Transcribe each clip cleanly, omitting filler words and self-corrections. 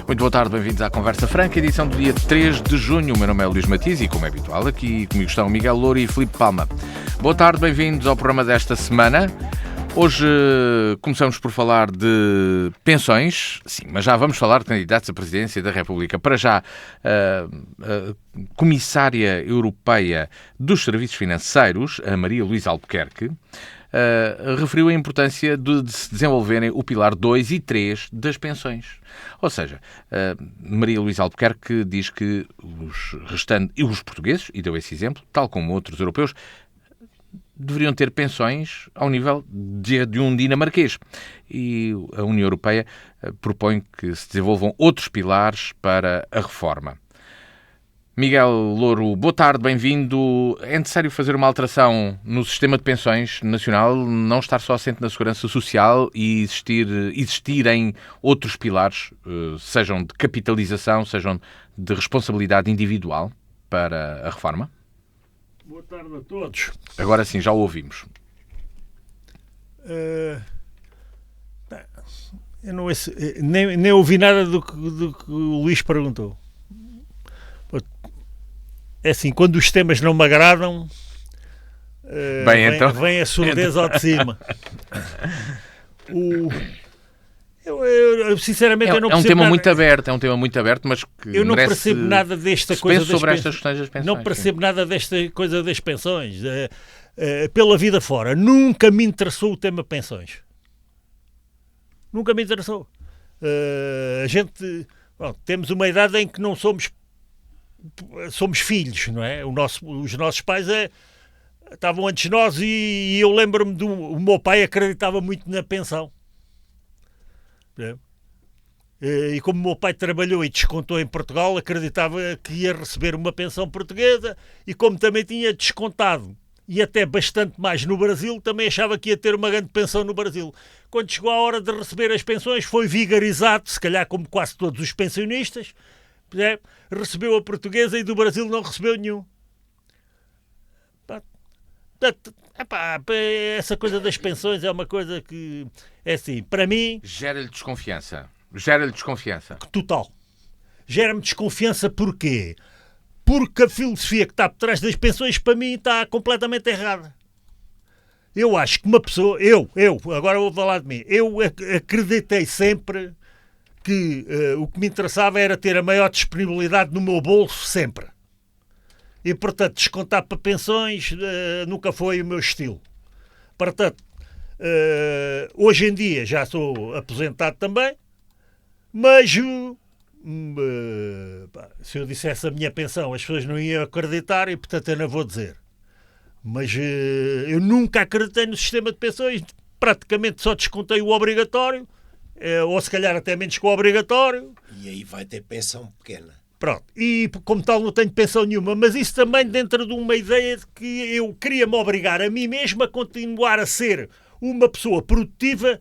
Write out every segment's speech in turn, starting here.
Muito boa tarde, bem-vindos à Conversa Franca, edição do dia 3 de junho. O meu nome é Luís Matias e, como é habitual, aqui comigo estão Miguel Louro e Filipe Palma. Boa tarde, bem-vindos ao programa desta semana. Hoje começamos por falar de pensões, sim, mas já vamos falar de candidatos à presidência da República. Para já, a Comissária Europeia dos Serviços Financeiros, a Maria Luísa Albuquerque, referiu a importância de se desenvolverem o pilar 2 e 3 das pensões. Ou seja, Maria Luísa Albuquerque diz que os portugueses, e deu esse exemplo, tal como outros europeus, deveriam ter pensões ao nível de um dinamarquês. E a União Europeia propõe que se desenvolvam outros pilares para a reforma. Miguel Louro, boa tarde, bem-vindo. É necessário fazer uma alteração no sistema de pensões nacional, não estar só assente na segurança social e existirem outros pilares, sejam de capitalização, sejam de responsabilidade individual para a reforma? Boa tarde a todos. Agora sim, já o ouvimos. Eu não, nem ouvi nada do que o Luís perguntou. É assim, quando os temas não me agradam, vem a surdez ao de cima. Eu sinceramente eu não percebo um tema nada. É um tema muito aberto, mas que eu não percebo nada desta coisa sobre estas questões das pensões. Não percebo nada desta coisa das pensões. Pela vida fora, nunca me interessou o tema pensões. Nunca me interessou. A gente, temos uma idade em que não somos filhos, não é? Os nossos pais estavam antes de nós e eu lembro-me o meu pai acreditava muito na pensão. E como o meu pai trabalhou e descontou em Portugal, acreditava que ia receber uma pensão portuguesa, e como também tinha descontado e até bastante mais no Brasil, também achava que ia ter uma grande pensão no Brasil. Quando chegou a hora de receber as pensões, foi vigarizado, se calhar como quase todos os pensionistas, recebeu a portuguesa e do Brasil não recebeu nenhum. Essa coisa das pensões é uma coisa que, é assim, para mim... Gera-lhe desconfiança. Total. Gera-me desconfiança porquê? Porque a filosofia que está por trás das pensões, para mim, está completamente errada. Eu acho que uma pessoa... agora vou falar de mim. Eu acreditei sempre que o que me interessava era ter a maior disponibilidade no meu bolso, sempre. E, portanto, descontar para pensões nunca foi o meu estilo. Portanto, hoje em dia já sou aposentado também, mas se eu dissesse a minha pensão, as pessoas não iam acreditar e, portanto, eu não vou dizer. Mas eu nunca acreditei no sistema de pensões, praticamente só descontei o obrigatório, ou se calhar até menos que o obrigatório. E aí vai ter pensão pequena. Pronto, e como tal não tenho pensão nenhuma, mas isso também dentro de uma ideia de que eu queria-me obrigar a mim mesmo a continuar a ser uma pessoa produtiva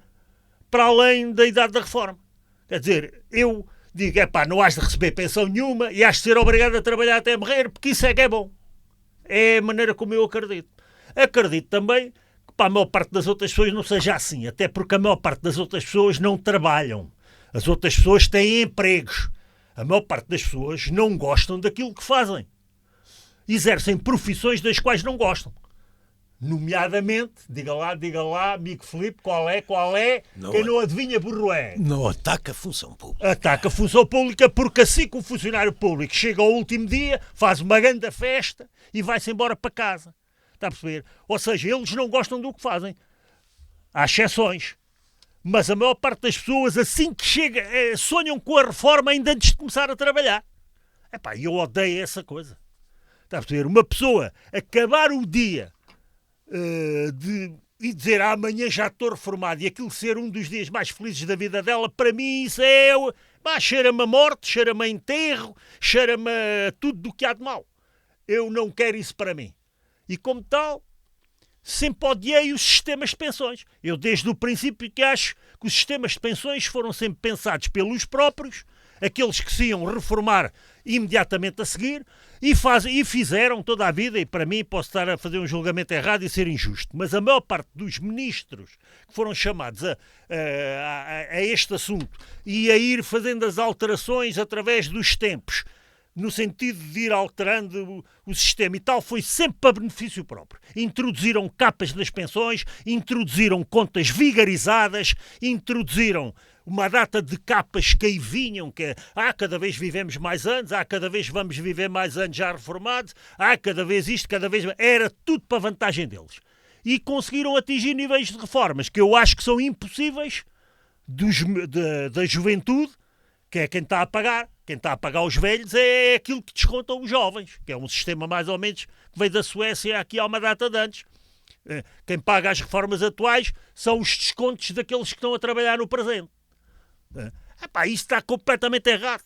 para além da idade da reforma. Quer dizer, eu digo, não has de receber pensão nenhuma e has de ser obrigado a trabalhar até morrer, porque isso é que é bom. É a maneira como eu acredito. Acredito também que para a maior parte das outras pessoas não seja assim, até porque a maior parte das outras pessoas não trabalham. As outras pessoas têm empregos. A maior parte das pessoas não gostam daquilo que fazem. Exercem profissões das quais não gostam. Nomeadamente, diga lá, amigo Filipe, qual é? Quem não adivinha, burro é. Não ataca a função pública. Ataca a função pública porque assim que o funcionário público chega ao último dia, faz uma grande festa e vai-se embora para casa. Está a perceber? Ou seja, eles não gostam do que fazem. Há exceções. Mas a maior parte das pessoas, assim que chega, sonham com a reforma ainda antes de começar a trabalhar. Eu odeio essa coisa. Está a perceber? Uma pessoa acabar o dia e dizer amanhã já estou reformado e aquilo ser um dos dias mais felizes da vida dela, para mim isso cheira-me a morte, cheira-me a enterro, cheira-me a tudo do que há de mal. Eu não quero isso para mim. E como tal... sempre odiei os sistemas de pensões. Eu desde o princípio que acho que os sistemas de pensões foram sempre pensados pelos próprios aqueles que se iam reformar imediatamente a seguir, e fizeram toda a vida, e para mim posso estar a fazer um julgamento errado e ser injusto, mas a maior parte dos ministros que foram chamados a este assunto e a ir fazendo as alterações através dos tempos, no sentido de ir alterando o sistema e tal, foi sempre para benefício próprio. Introduziram capas nas pensões, introduziram contas vigarizadas, introduziram uma data de capas que aí vinham, que cada vez vivemos mais anos, cada vez vamos viver mais anos já reformados, cada vez isto, cada vez... Era tudo para a vantagem deles. E conseguiram atingir níveis de reformas que eu acho que são impossíveis da juventude, que é quem está a pagar. Quem está a pagar os velhos é aquilo que descontam os jovens, que é um sistema mais ou menos que veio da Suécia aqui há uma data de anos. Quem paga as reformas atuais são os descontos daqueles que estão a trabalhar no presente. Isso está completamente errado.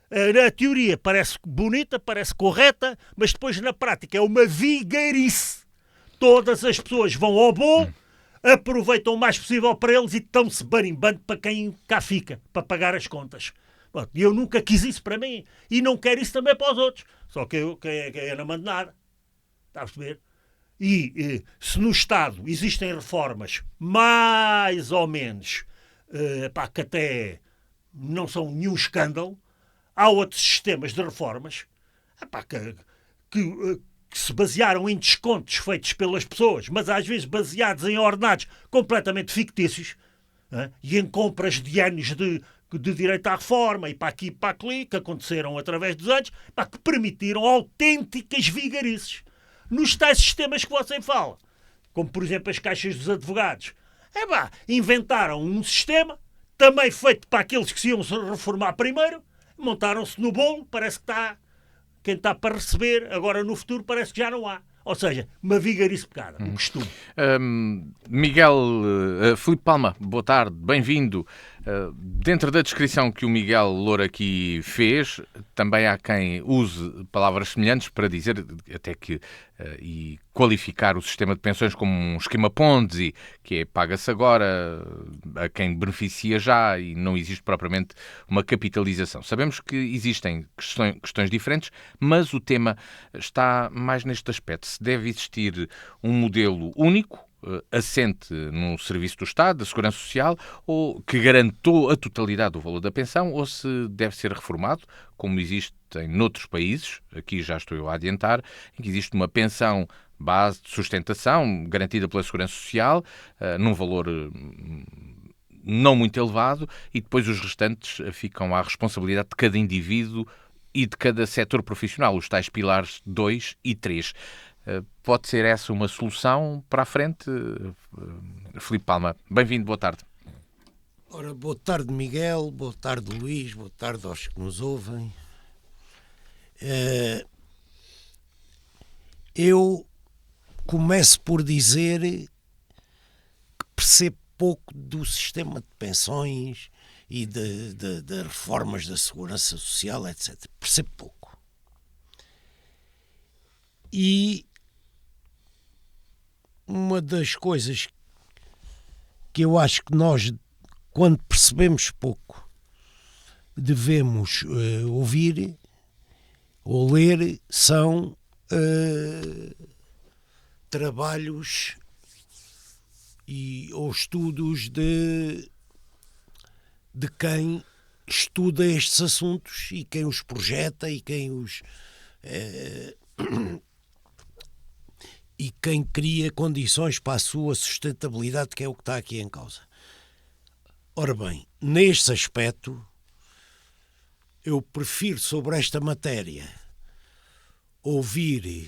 Na teoria parece bonita, parece correta, mas depois na prática é uma vigarice. Todas as pessoas vão ao bolo, aproveitam o mais possível para eles e estão-se barimbando para quem cá fica, para pagar as contas. E eu nunca quis isso para mim e não quero isso também para os outros. Só que eu não mando nada. Está a perceber? E se no Estado existem reformas mais ou menos que até não são nenhum escândalo, há outros sistemas de reformas que se basearam em descontos feitos pelas pessoas, mas às vezes baseados em ordenados completamente fictícios, e em compras de anos de direito à reforma e para aqui e para ali, que aconteceram através dos anos, que permitiram autênticas vigarices nos tais sistemas que você fala, como por exemplo as caixas dos advogados. Inventaram um sistema também feito para aqueles que se iam reformar primeiro, montaram-se no bolo, parece que está quem está para receber, agora no futuro parece que já não há. Ou seja, uma vigarice pecada, um costume. Filipe Palma, boa tarde, bem-vindo. Dentro da descrição que o Miguel Loura aqui fez, também há quem use palavras semelhantes para dizer até que e qualificar o sistema de pensões como um esquema Ponzi, que é paga-se agora a quem beneficia já e não existe propriamente uma capitalização. Sabemos que existem questões diferentes, mas o tema está mais neste aspecto. Se deve existir um modelo único, assente no serviço do Estado, da Segurança Social, ou que garantou a totalidade do valor da pensão, ou se deve ser reformado, como existe em noutros países, aqui já estou eu a adiantar, em que existe uma pensão base de sustentação garantida pela Segurança Social, num valor não muito elevado, e depois os restantes ficam à responsabilidade de cada indivíduo e de cada setor profissional, os tais pilares 2 e 3. Pode ser essa uma solução para a frente? Filipe Palma, bem-vindo, boa tarde. Ora, boa tarde, Miguel, boa tarde, Luís, boa tarde aos que nos ouvem. Eu começo por dizer que percebo pouco do sistema de pensões e de reformas da Segurança Social, etc. Percebo pouco. E uma das coisas que eu acho que nós, quando percebemos pouco, devemos ouvir ou ler são trabalhos ou estudos de quem estuda estes assuntos e quem os projeta e quem os e quem cria condições para a sua sustentabilidade, que é o que está aqui em causa. Ora bem, neste aspecto, eu prefiro sobre esta matéria ouvir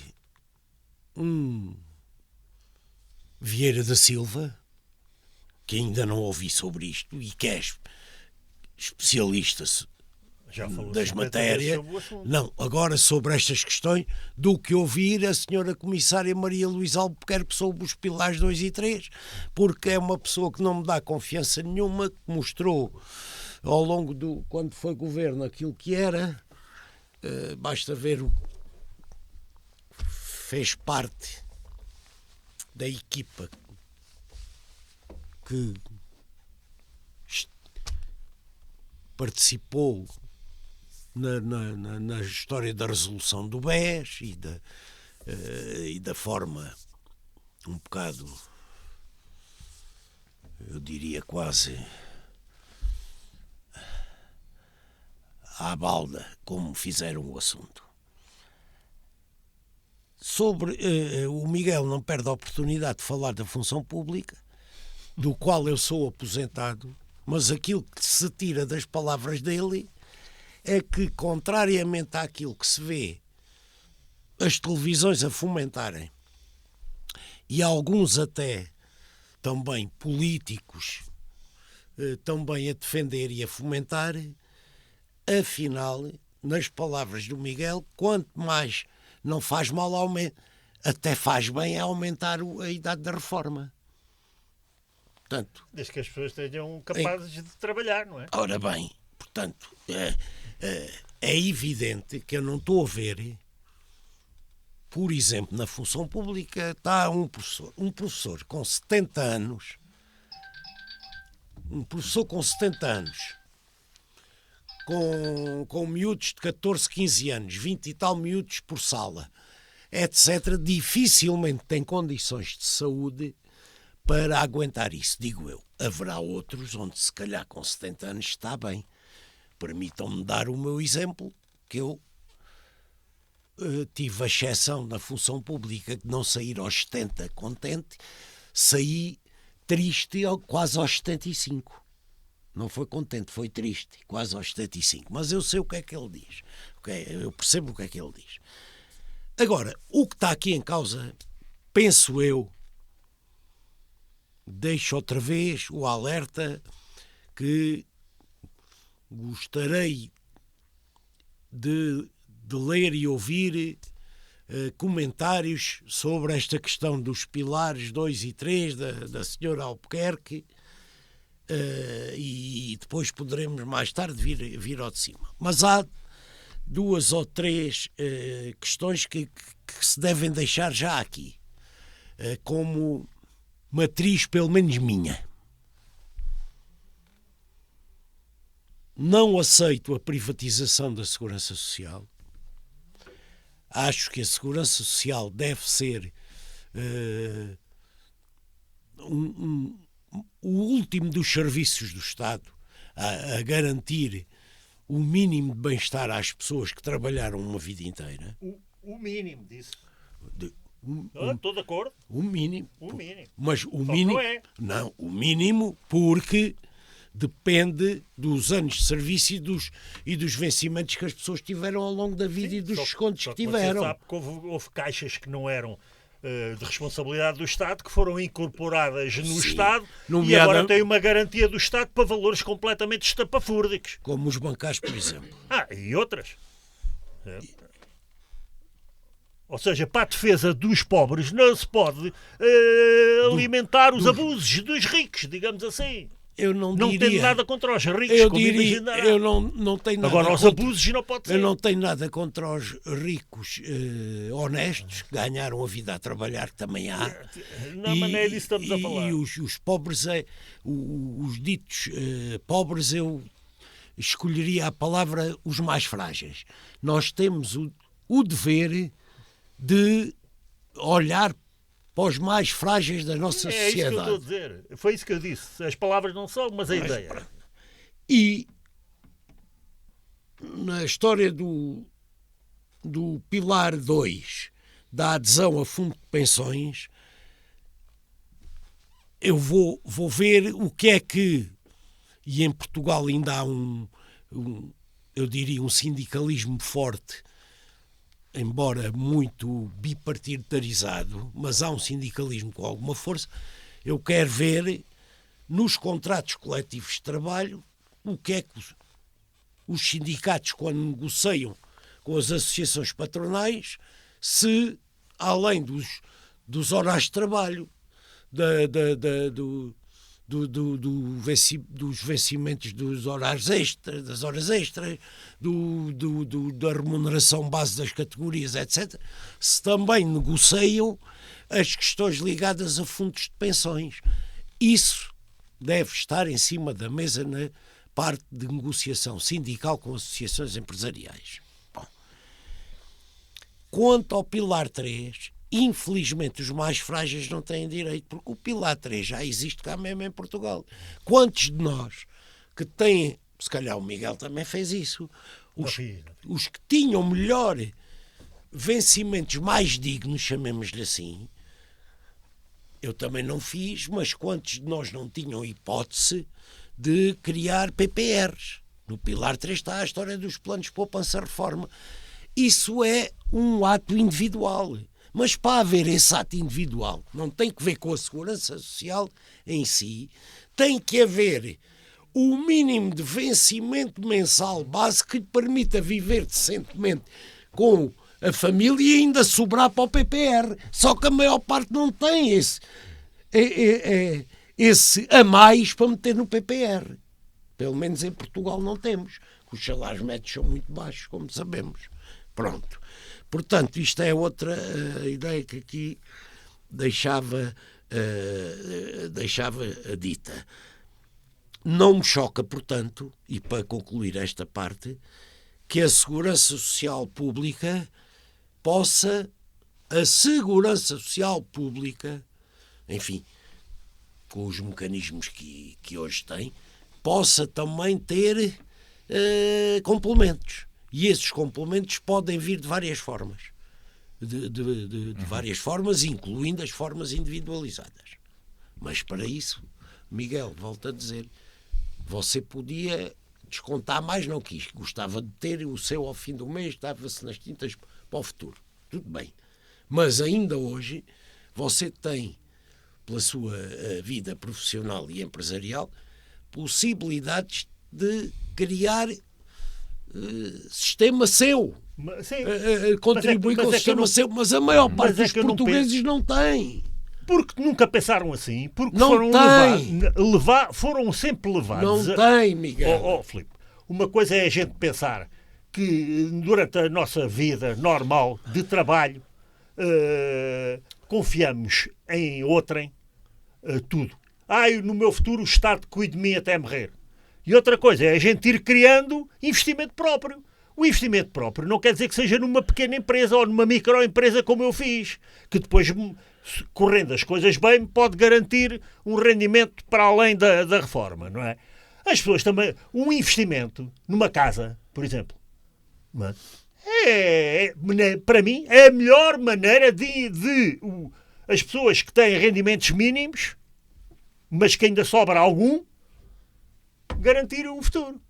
um Vieira da Silva, que ainda não ouvi sobre isto e que é especialista das matérias, não, agora sobre estas questões, do que ouvir a senhora Comissária Maria Luísa Albuquerque sobre os pilares 2 e 3, porque é uma pessoa que não me dá confiança nenhuma, que mostrou ao longo quando foi governo aquilo que era, basta ver fez parte da equipa que participou na história da resolução do BES e da forma um bocado, eu diria quase à balda, como fizeram o assunto. Sobre o Miguel não perde a oportunidade de falar da função pública, do qual eu sou aposentado, mas aquilo que se tira das palavras dele é que, contrariamente àquilo que se vê as televisões a fomentarem, e alguns até também políticos também a defender e a fomentar, afinal, nas palavras do Miguel, quanto mais não faz mal, até faz bem a aumentar a idade da reforma. Portanto, desde que as pessoas estejam capazes de trabalhar, não é? Ora bem, portanto, é evidente que eu não estou a ver, por exemplo, na função pública está um professor com 70 anos, com miúdos de 14, 15 anos, 20 e tal miúdos por sala, etc., dificilmente tem condições de saúde para aguentar isso, digo eu. Haverá outros onde, se calhar, com 70 anos está bem. Permitam-me dar o meu exemplo, que eu tive a exceção na função pública de não sair aos 70 contente, saí triste quase aos 75. Não foi contente, foi triste, quase aos 75. Mas eu sei o que é que ele diz. Okay? Eu percebo o que é que ele diz. Agora, o que está aqui em causa, penso eu, deixo outra vez o alerta que gostaria de ler e ouvir comentários sobre esta questão dos pilares 2 e 3 da senhora Albuquerque, e depois poderemos mais tarde vir ao de cima. Mas há 2 ou 3 questões que se devem deixar já aqui, como matriz, pelo menos minha. Não aceito a privatização da Segurança Social. Acho que a Segurança Social deve ser o último dos serviços do Estado a garantir o mínimo de bem-estar às pessoas que trabalharam uma vida inteira. O mínimo disso. Estou de acordo. O mínimo. O mínimo. Mas o mínimo. Não, o mínimo porque depende dos anos de serviço e dos vencimentos que as pessoas tiveram ao longo da vida. Sim, e dos descontos que tiveram. Você sabe que houve caixas que não eram de responsabilidade do Estado, que foram incorporadas no Estado e agora têm uma garantia do Estado para valores completamente estapafúrdicos. Como os bancários, por exemplo. E outras. Ou seja, para a defesa dos pobres não se pode alimentar os abusos dos ricos, digamos assim. Eu não tenho nada contra os ricos, como imaginará. Eu não tenho nada agora, os abusos não pode ser. Eu não tenho nada contra os ricos honestos, que ganharam a vida a trabalhar, que também há. Não, mas não é disso que estamos a falar. E os pobres, os ditos pobres, eu escolheria a palavra os mais frágeis. Nós temos o dever de olhar para os mais frágeis da nossa sociedade. É isso que eu estou a dizer. Foi isso que eu disse. As palavras não são, mas a ideia. E na história do Pilar 2, da adesão a fundo de pensões, eu vou ver o que é que, e em Portugal ainda há eu diria, um sindicalismo forte, embora muito bipartidarizado, mas há um sindicalismo com alguma força. Eu quero ver nos contratos coletivos de trabalho o que é que os sindicatos, quando negociam com as associações patronais, se além dos horários de trabalho, dos vencimentos dos horários extras, das horas extras, da remuneração base das categorias, etc., se também negociam as questões ligadas a fundos de pensões. Isso deve estar em cima da mesa na parte de negociação sindical com associações empresariais. Bom, quanto ao Pilar 3, infelizmente os mais frágeis não têm direito, porque o Pilar 3 já existe cá mesmo em Portugal. Quantos de nós que têm, se calhar o Miguel também fez isso, os que tinham melhor vencimentos mais dignos, chamemos-lhe assim, eu também não fiz, mas quantos de nós não tinham hipótese de criar PPRs? No Pilar 3 está a história dos planos de poupança-reforma. Isso é um ato individual. Mas para haver esse ato individual, não tem que ver com a segurança social em si, tem que haver o mínimo de vencimento mensal base que lhe permita viver decentemente com a família e ainda sobrar para o PPR. Só que a maior parte não tem esse a mais para meter no PPR. Pelo menos em Portugal não temos. Os salários médios são muito baixos, como sabemos. Pronto. Portanto, isto é outra ideia que aqui deixava dita. Não me choca, portanto, e para concluir esta parte, que a segurança social pública enfim, com os mecanismos que hoje tem, possa também ter complementos. E esses complementos podem vir de várias formas. De várias formas, incluindo as formas individualizadas. Mas para isso, Miguel, volto a dizer, você podia descontar mais, não quis. Gostava de ter o seu ao fim do mês, dava-se nas tintas para o futuro. Tudo bem. Mas ainda hoje, você tem, pela sua vida profissional e empresarial, possibilidades de criar sistema seu. Contribuir com o sistema seu, mas a maior parte dos portugueses não tem. Porque nunca pensaram assim, porque não foram sempre levados. Não tem, Miguel. Filipe, uma coisa é a gente pensar que durante a nossa vida normal de trabalho confiamos em outrem tudo. No meu futuro o Estado cuide de mim até morrer. E outra coisa é a gente ir criando investimento próprio. O investimento próprio não quer dizer que seja numa pequena empresa ou numa microempresa como eu fiz, que depois, correndo as coisas bem, pode garantir um rendimento para além da reforma, não é? As pessoas também... Um investimento numa casa, por exemplo, não é? Para mim, é a melhor maneira de as pessoas que têm rendimentos mínimos, mas que ainda sobra algum, garantir um futuro.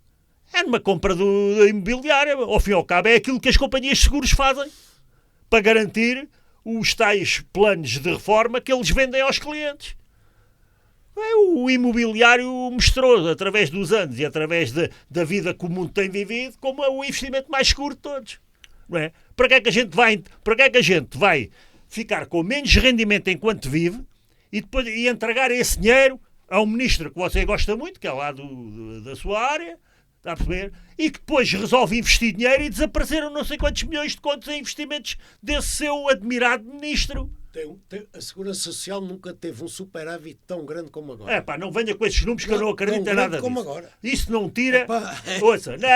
É numa compra da imobiliária. Ao fim e ao cabo, é aquilo que as companhias de seguros fazem para garantir os tais planos de reforma que eles vendem aos clientes. O imobiliário mostrou, através dos anos e através da vida que o mundo tem vivido, como é o investimento mais seguro de todos. Não é? Para que é que a gente vai ficar com menos rendimento enquanto vive e depois entregar esse dinheiro a um ministro que você gosta muito, que é lá da sua área, está a perceber? E que depois resolve investir dinheiro e desapareceram não sei quantos milhões de contos em investimentos desse seu admirado ministro. A Segurança Social nunca teve um superávit tão grande como agora. Não venha com esses números que eu não acredito em nada disso. Como agora. Isso não tira... Ouça, não.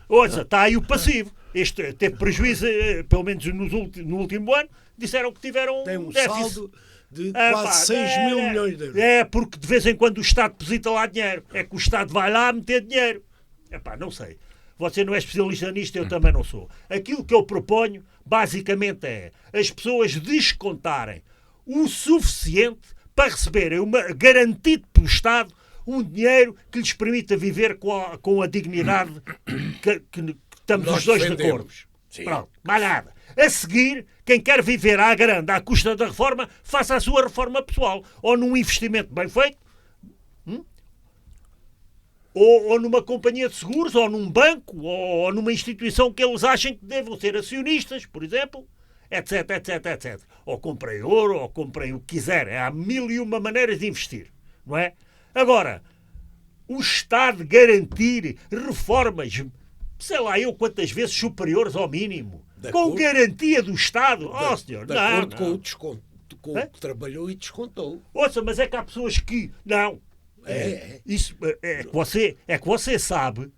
Ouça, está aí o passivo. Este teve prejuízo, pelo menos no último ano, disseram que tiveram tem um déficit. Saldo de quase 6 mil milhões de euros. É porque de vez em quando o Estado deposita lá dinheiro. É que o Estado vai lá meter dinheiro. Não sei. Você não é especialista nisto, eu também não sou. Aquilo que eu proponho, basicamente, é as pessoas descontarem o suficiente para receberem garantido pelo Estado um dinheiro que lhes permita viver com a dignidade que estamos os dois de acordo. Pronto, mais nada. A seguir, quem quer viver à grande, à custa da reforma, faça a sua reforma pessoal. Ou num investimento bem feito, ou numa companhia de seguros, ou num banco, ou numa instituição que eles achem que devam ser acionistas, por exemplo, etc, etc, etc. Ou comprem ouro, ou comprem o que quiserem. Há 1001 maneiras de investir, não é? Agora, o Estado garantir reformas, sei lá eu quantas vezes superiores ao mínimo, com garantia do Estado. Senhor, de acordo com o desconto, com o que trabalhou e descontou. Ouça, mas é que há pessoas que... Não. Isso é que você sabe,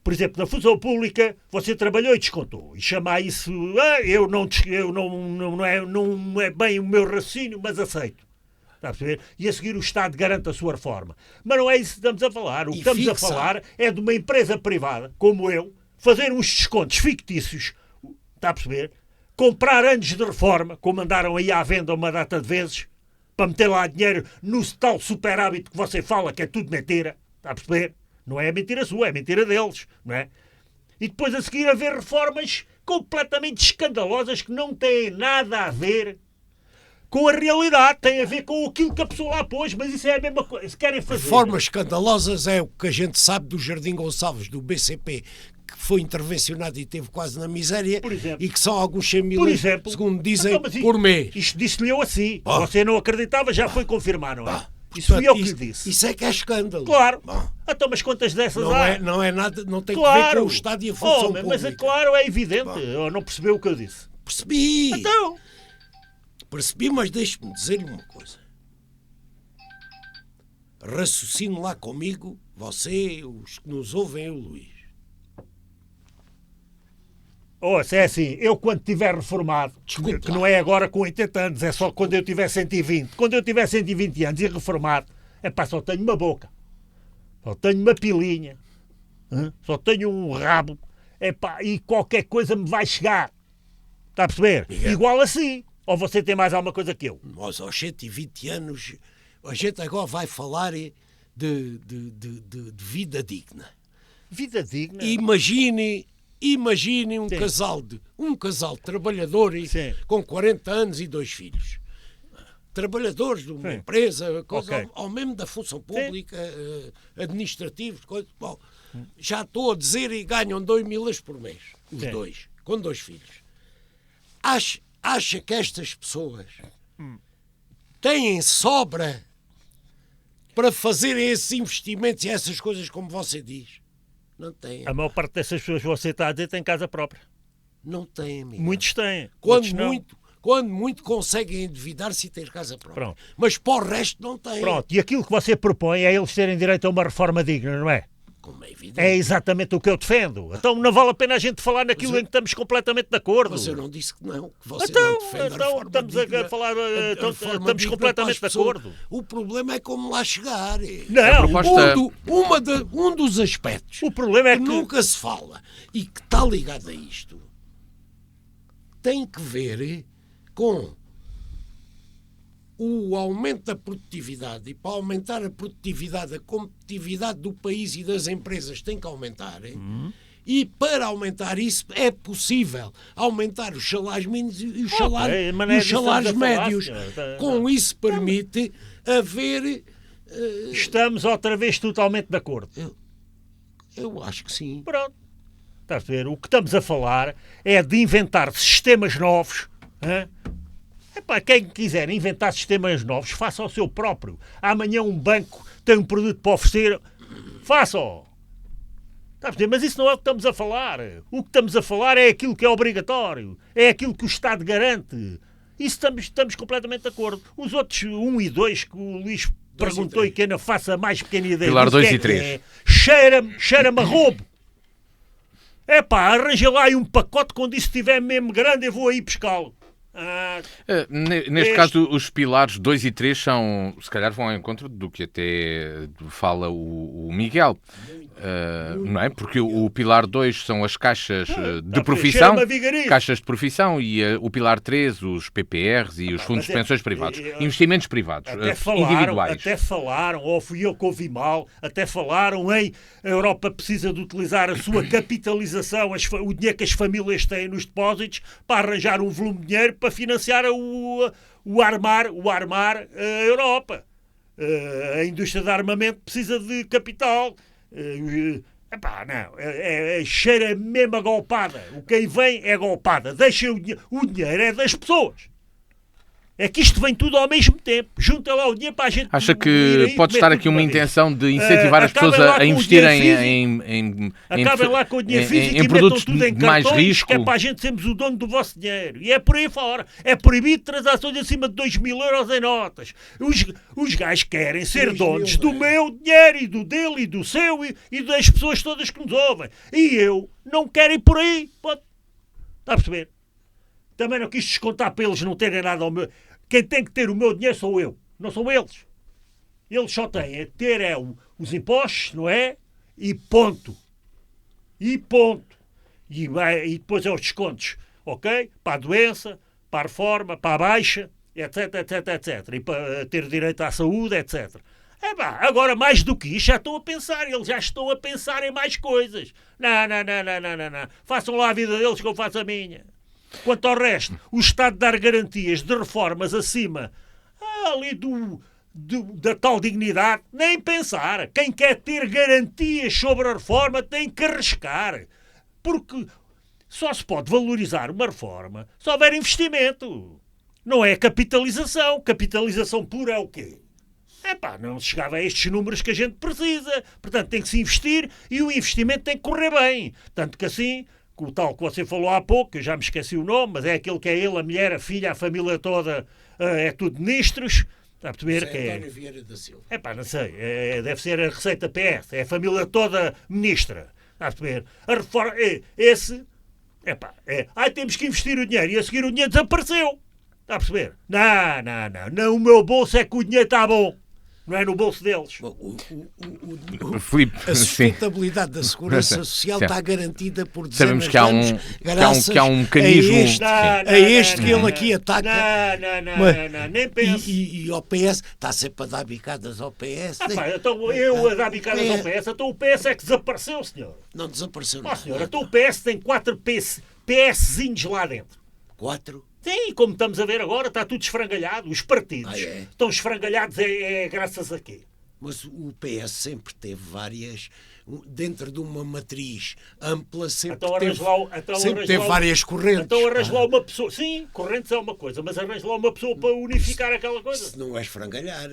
por exemplo, na função pública, você trabalhou e descontou. E chamar isso, não é bem o meu raciocínio, mas aceito. Está a perceber? E a seguir o Estado garante a sua reforma. Mas não é isso que estamos a falar. O que estamos a falar é de uma empresa privada, como eu, fazer uns descontos fictícios, está a perceber? Comprar anos de reforma, como andaram aí à venda uma data de vezes, para meter lá dinheiro no tal superávit que você fala, que é tudo mentira, está a perceber? Não é mentira sua, é mentira deles, não é? E depois a seguir haver reformas completamente escandalosas que não têm nada a ver com a realidade, tem a ver com aquilo que a pessoa lá pôs, mas isso é a mesma coisa. Se querem fazer... Reformas escandalosas é o que a gente sabe do Jardim Gonçalves, do BCP, que foi intervencionado e teve quase na miséria, e que são alguns 100 mil, segundo dizem, então, por mês. Isto disse-lhe eu assim. Você não acreditava, já foi confirmar, não é? Isso fui eu que lhe disse. Isso é que é escândalo. Claro. Então, mas quantas dessas há? Não é nada, não tem que ver com o Estado e a função pública. Mas é claro, é evidente. Não percebeu o que eu disse. Percebi. Então... Percebi, mas deixe-me dizer-lhe uma coisa. Raciocine lá comigo, você, os que nos ouvem, o Luís. Se é assim, eu quando estiver reformado, que não é agora com 80 anos, é só quando eu tiver 120. Quando eu tiver 120 anos e reformado, só tenho uma boca, só tenho uma pilinha, só tenho um rabo, e qualquer coisa me vai chegar. Está a perceber? Miguel. Igual assim. Ou você tem mais alguma coisa que eu? Nós aos 120 anos, a gente agora vai falar de vida digna. Vida digna? Imagine um casal trabalhador com 40 anos e 2 filhos. Trabalhadores de uma empresa, ao mesmo da função pública, administrativos, coisa. Bom, já estou a dizer, e ganham 2.000 por mês, os dois, com 2 filhos. Acha que estas pessoas têm sobra para fazerem esses investimentos e essas coisas como você diz? Não têm. A maior parte dessas pessoas que você está a dizer tem casa própria. Não têm, amigo. Muitos têm. Quando muito conseguem endividar-se e ter casa própria. Pronto. Mas para o resto não têm. Pronto. E aquilo que você propõe é eles terem direito a uma reforma digna, não é? Como é evidente. É exatamente o que eu defendo. Então não vale a pena a gente falar naquilo em que estamos completamente de acordo. Mas eu não disse que não, que você não defende a reforma digna. Estamos completamente de acordo. O problema é como lá chegar. Não, um dos aspectos o problema é que nunca se fala e que está ligado a isto tem que ver com o aumento da produtividade, e para aumentar a produtividade, a competitividade do país e das empresas tem que aumentar. E para aumentar isso é possível aumentar os salários mínimos e os salários médios. Com isso permite haver... Estamos outra vez totalmente de acordo. Eu acho que sim. Pronto. Estás a ver? O que estamos a falar é de inventar sistemas novos. Quem quiser inventar sistemas novos, faça o seu próprio. Amanhã um banco tem um produto para oferecer, faça-o. Mas isso não é o que estamos a falar. O que estamos a falar é aquilo que é obrigatório. É aquilo que o Estado garante. Isso estamos completamente de acordo. Os outros 1 e 2 que o Luís perguntou e que ainda faça a mais pequena ideia. Pilar 2 e 3. Cheira-me a roubo. Arranja lá aí um pacote quando isso estiver mesmo grande, eu vou aí pescá-lo. Neste caso, os pilares 2 e 3 são, se calhar, vão ao encontro do que até fala o Miguel. Não é? Porque o pilar 2 são as caixas de profissão, caixas de profissão, e o pilar 3, os PPRs e os fundos de pensões privados, investimentos privados, individuais. Até falaram, ou fui eu que ouvi mal, até falaram em a Europa precisa de utilizar a sua capitalização, o dinheiro que as famílias têm nos depósitos, para arranjar um volume de dinheiro para financiar o armar a Europa. A indústria de armamento precisa de capital. Cheira mesmo a golpada. O que aí vem é golpada. Deixa o dinheiro é das pessoas. É que isto vem tudo ao mesmo tempo. Junta lá o dinheiro para a gente... Acha que pode estar aqui uma intenção de incentivar as pessoas a investirem acabem lá com o dinheiro físico em e produtos metam tudo em de mais cartões, risco? que é para a gente sermos o dono do vosso dinheiro. E é por aí fora. É proibido transações acima de 2.000 euros em notas. Os gajos querem ser donos do meu dinheiro e do dele e do seu e das pessoas todas que nos ouvem. E eu não quero ir por aí. Pode. Está a perceber? Também não quis descontar para eles não terem nada ao meu... Quem tem que ter o meu dinheiro sou eu, não são eles. Eles só têm a ter os impostos, não é? E ponto. E ponto. E depois é os descontos, ok? Para a doença, para a reforma, para a baixa, etc, etc, etc. E para ter direito à saúde, etc. Agora mais do que isso já estão a pensar, eles já estão a pensar em mais coisas. Não. Façam lá a vida deles que eu faço a minha. Quanto ao resto, o Estado dar garantias de reformas acima ali da tal dignidade, nem pensar. Quem quer ter garantias sobre a reforma tem que arriscar. Porque só se pode valorizar uma reforma se houver investimento. Não é capitalização. Capitalização pura é o quê? Não se chegava a estes números que a gente precisa. Portanto, tem que se investir e o investimento tem que correr bem. Tanto que assim... o tal que você falou há pouco, eu já me esqueci o nome, mas é aquele que é ele, a mulher, a filha, a família toda, é tudo ministros. Está a perceber que é? António Vieira da Silva. Não sei, deve ser a Receita PS, é a família toda ministra. Está a perceber? A reforma, esse, temos que investir o dinheiro e a seguir o dinheiro desapareceu. Está a perceber? Não, o meu bolso é que o dinheiro está bom. Não é no bolso deles. Bom, Filipe, a sustentabilidade da segurança social está garantida por dezenas sabemos de anos, que há um mecanismo a este que ele aqui ataca. Não, nem penso. E ao PS, está sempre a dar bicadas ao PS. Então eu a dar bicadas ao PS, então o PS é que desapareceu, senhor. Não desapareceu. Senhor, então o PS tem 4 PSzinhos lá dentro. 4? Sim, como estamos a ver agora, está tudo esfrangalhado. Os partidos estão esfrangalhados graças a quê? Mas o PS sempre teve várias... Dentro de uma matriz ampla, sempre teve várias correntes. Então arranja lá uma pessoa... Sim, correntes é uma coisa, mas arranja lá uma pessoa para unificar aquela coisa. Se não é esfrangalhar,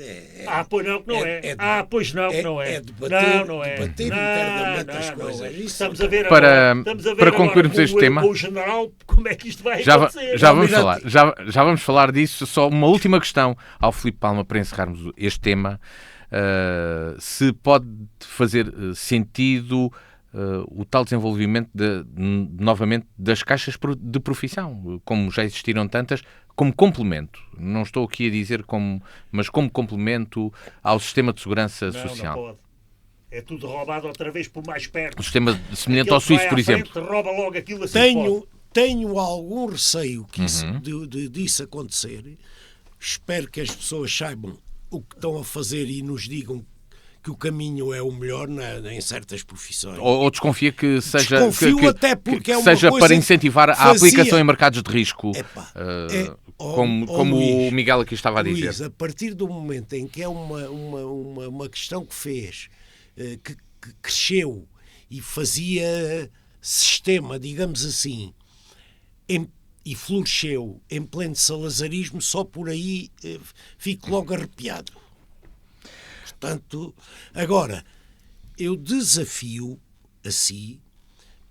pois não que não é. Pois não que não é. É debater internamente as coisas. Estamos a ver para concluirmos este tema, com o general, como é que isto vai acontecer. Já vamos falar disso. Só uma última questão ao Filipe Palma para encerrarmos este tema. Se pode fazer sentido o tal desenvolvimento novamente das caixas de profissão, como já existiram tantas, como complemento. Não estou aqui a dizer mas como complemento ao sistema de segurança social. Não pode. É tudo roubado outra vez por mais perto. Um sistema semelhante ao suíço, por exemplo. Rouba logo aquilo assim. Tenho algum receio que disso acontecer. Espero que as pessoas saibam o que estão a fazer e nos digam que o caminho é o melhor em certas profissões. Ou desconfia que seja, até porque seja para incentivar a aplicação em mercados de risco, como Luís, o Miguel aqui estava a dizer. Luís, a partir do momento em que é uma questão que fez, que cresceu e fazia sistema, digamos assim, e floresceu em pleno salazarismo, só por aí fico logo arrepiado. Portanto, agora, eu desafio a si,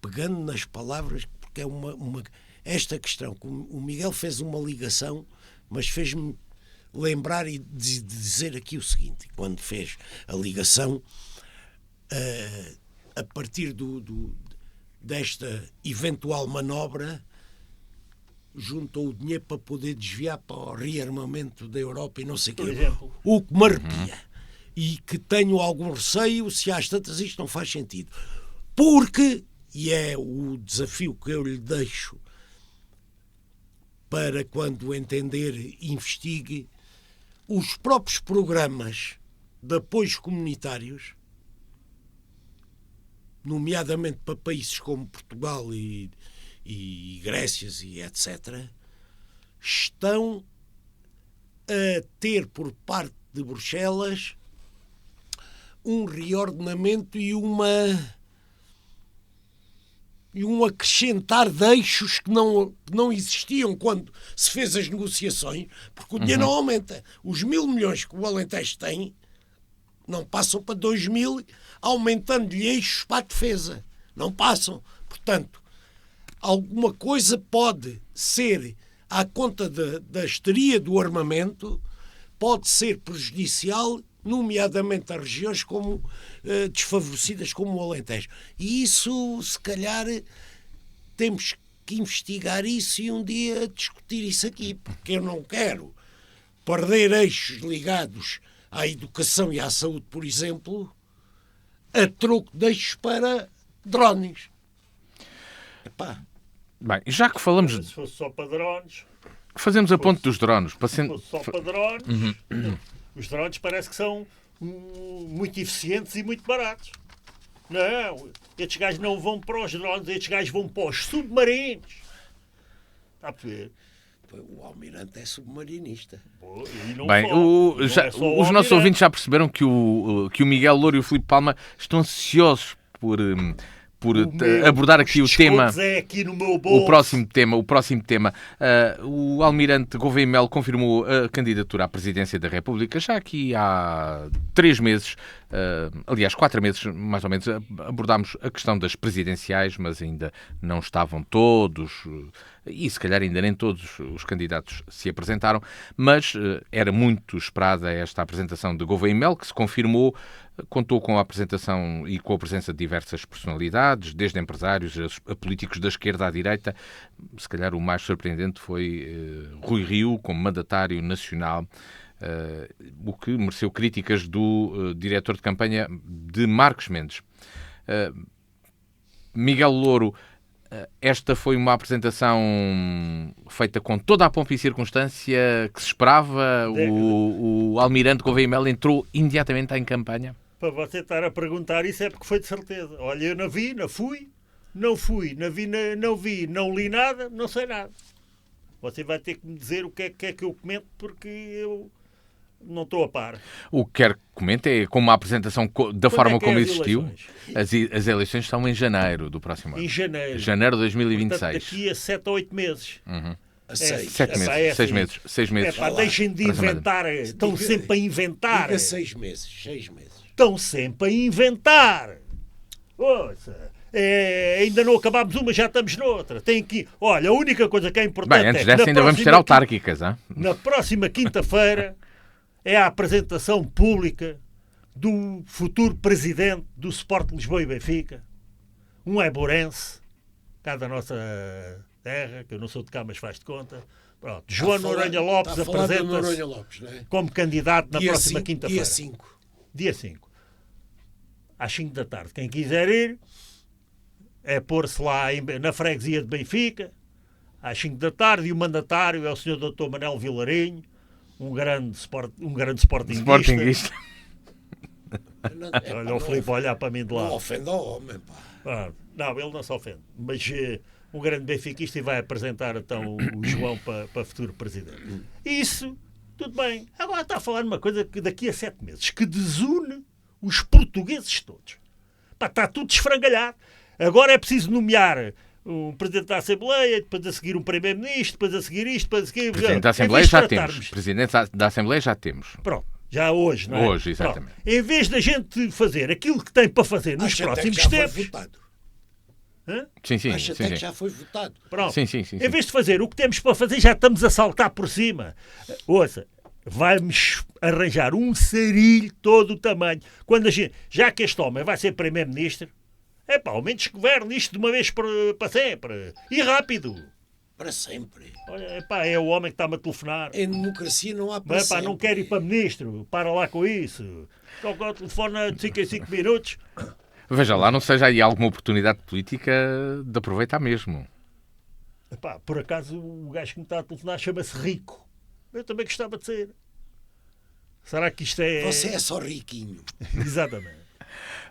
pegando nas palavras, porque é esta questão, que o Miguel fez uma ligação, mas fez-me lembrar e dizer aqui o seguinte, quando fez a ligação, a partir desta eventual manobra, juntou o dinheiro para poder desviar para o rearmamento da Europa e não sei o quê. O que me arrepia. E que tenho algum receio, se às tantas isto não faz sentido. Porque, e é o desafio que eu lhe deixo para quando entender, investigue, os próprios programas de apoios comunitários, nomeadamente para países como Portugal e Grécias e etc., estão a ter por parte de Bruxelas um reordenamento e uma e um acrescentar de eixos que não existiam quando se fez as negociações, porque o dinheiro não aumenta. Os 1.000 milhões que o Alentejo tem não passam para 2.000, aumentando-lhe eixos para a defesa. Não passam. Portanto, alguma coisa pode ser à conta da histeria do armamento, pode ser prejudicial, nomeadamente a regiões como desfavorecidas como o Alentejo. E isso, se calhar, temos que investigar isso e um dia discutir isso aqui, porque eu não quero perder eixos ligados à educação e à saúde, por exemplo, a troco de eixos para drones. Epá. Bem, já que falamos... Se fosse só para drones... Fazemos a ponte dos drones. Se fosse só para drones... Os drones parece que são muito eficientes e muito baratos. Não, estes gajos não vão para os drones, estes gajos vão para os submarinos. Está a ver? O Almirante é submarinista. Bem, os nossos ouvintes já perceberam que o Miguel Louro e o Filipe Palma estão ansiosos por abordar aqui o tema, aqui no meu o próximo tema. O Almirante Gouveia Melo confirmou a candidatura à presidência da República já aqui há 3 meses, aliás 4 meses mais ou menos, abordámos a questão das presidenciais, mas ainda não estavam todos, e se calhar ainda nem todos os candidatos se apresentaram, mas era muito esperada esta apresentação de Gouveia Melo, que se confirmou. Contou com a apresentação e com a presença de diversas personalidades, desde empresários a políticos da esquerda à direita. Se calhar o mais surpreendente foi Rui Rio, como mandatário nacional, o que mereceu críticas do diretor de campanha de Marcos Mendes. Miguel Louro, esta foi uma apresentação feita com toda a pompa e circunstância que se esperava. O Almirante Gouveia Melo entrou imediatamente em campanha. Para você estar a perguntar isso é porque foi de certeza. Olha, eu não vi, não vi, não li nada, não sei nada. Você vai ter que me dizer o que é que eu comento, porque eu não estou a par. O que quero que comente é como a apresentação da forma como existiu. As eleições estão em janeiro do próximo ano. Em janeiro. Janeiro de 2026. Portanto, daqui a 7 ou 8 meses. 6 meses. 6 meses. Deixem de inventar. Estão sempre a inventar. Diga 6 meses. 6 meses. Estão sempre a inventar. Ouça. Ainda não acabámos uma, já estamos noutra. Tem que... Olha, a única coisa que é importante antes dessa ainda vamos ter autárquicas. Na próxima quinta-feira é a apresentação pública do futuro presidente do Sport Lisboa e Benfica. Um éborense, cá da nossa terra, que eu não sou de cá, mas faz de conta. Pronto. João Noronha Lopes apresenta-se como candidato na próxima quinta-feira. Dia 5. Às 5 da tarde. Quem quiser ir, é pôr-se lá na freguesia de Benfica, às 5 da tarde, e o mandatário é o Sr. Dr. Manel Vilarinho, um grande sportinguista. Olha o Filipe olhar para mim de lado. Não ofenda o homem, pá. Não, ele não se ofende. Mas um grande benfiquista, e vai apresentar então o João para futuro presidente. Isso, tudo bem. Agora está a falar numa coisa que daqui a 7 meses, que desune os portugueses todos. Pá, está tudo desfrangalhado. Agora é preciso nomear um presidente da Assembleia, depois a seguir um primeiro-ministro, depois a seguir isto, depois a seguir... Presidente da Assembleia já temos. Presidente da Assembleia já temos. Pronto, já hoje, não é? Hoje, exatamente. Pronto. Em vez da gente fazer aquilo que tem para fazer nos próximos tempos... Sim. Que já foi votado. Pronto. Sim. Em vez de fazer o que temos para fazer, já estamos a saltar por cima. Ouça, vai-nos arranjar um sarilho todo o tamanho. Quando a gente, já que este homem vai ser primeiro-ministro, ao menos governe isto de uma vez para sempre. E rápido. Para sempre. Olha, é o homem que está-me a telefonar. Em democracia não há para sempre. Não quero ir para ministro. Para lá com isso. Toca o telefone de 5 em 5 minutos. Veja lá, não seja aí alguma oportunidade política de aproveitar mesmo. Por acaso o gajo que me está a telefonar chama-se Rico. Eu também gostava de ser. Será que isto é... Você é só riquinho. Exatamente.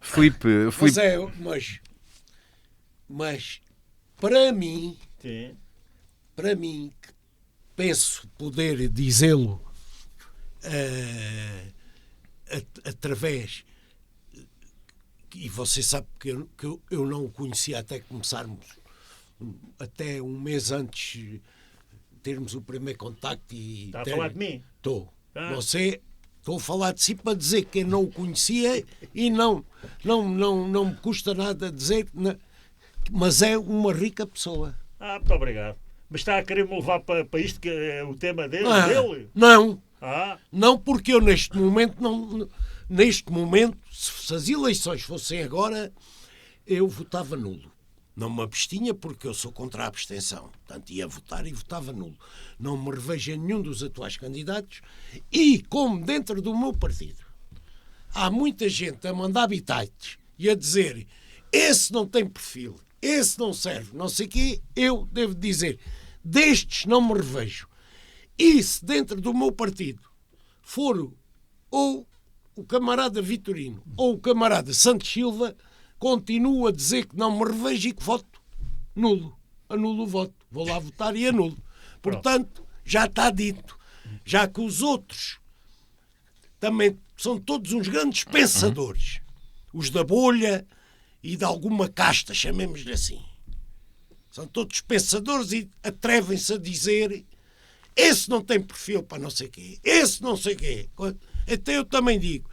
Filipe... Mas para mim... Sim. Para mim, penso poder dizê-lo através... E você sabe que eu não o conhecia até começarmos, até um mês antes termos o primeiro contacto. Está a falar de mim? Estou. Estou a falar de si para dizer que eu não o conhecia e não me custa nada dizer, mas é uma rica pessoa. Muito obrigado. Mas está a querer me levar para isto, que é o tema dele? Não. Ah. Não, porque eu neste momento, se as eleições fossem agora, eu votava nulo. Não me abstinha porque eu sou contra a abstenção. Portanto, ia votar e votava nulo. Não me revejo em nenhum dos atuais candidatos e, como dentro do meu partido há muita gente a mandar bitites e a dizer esse não tem perfil, esse não serve, não sei o quê, eu devo dizer, destes não me revejo. E se dentro do meu partido for ou o camarada Vitorino ou o camarada Santos Silva, continuo a dizer que não me revejo e que voto nulo. Anulo o voto. Vou lá votar e anulo. Portanto, já está dito. Já que os outros também são todos uns grandes pensadores. Os da bolha e de alguma casta, chamemos-lhe assim. São todos pensadores e atrevem-se a dizer esse não tem perfil para não sei o quê. Esse não sei o quê. Até eu também digo.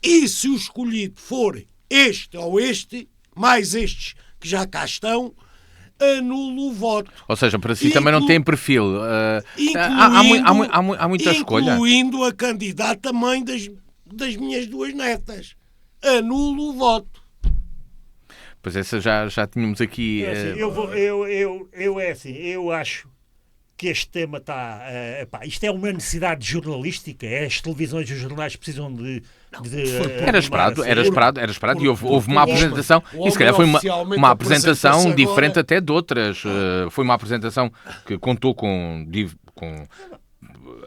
E se o escolhido for este ou este, mais estes que já cá estão, anulo o voto. Ou seja, para si também não tem perfil. Há muita escolha. Incluindo a candidata mãe das minhas duas netas. Anulo o voto. Pois essa já tínhamos aqui... Eu acho que este tema está... isto é uma necessidade jornalística. As televisões e os jornais precisam de era esperado e houve uma apresentação, e se calhar foi uma apresentação diferente até de outras. Foi uma apresentação que contou com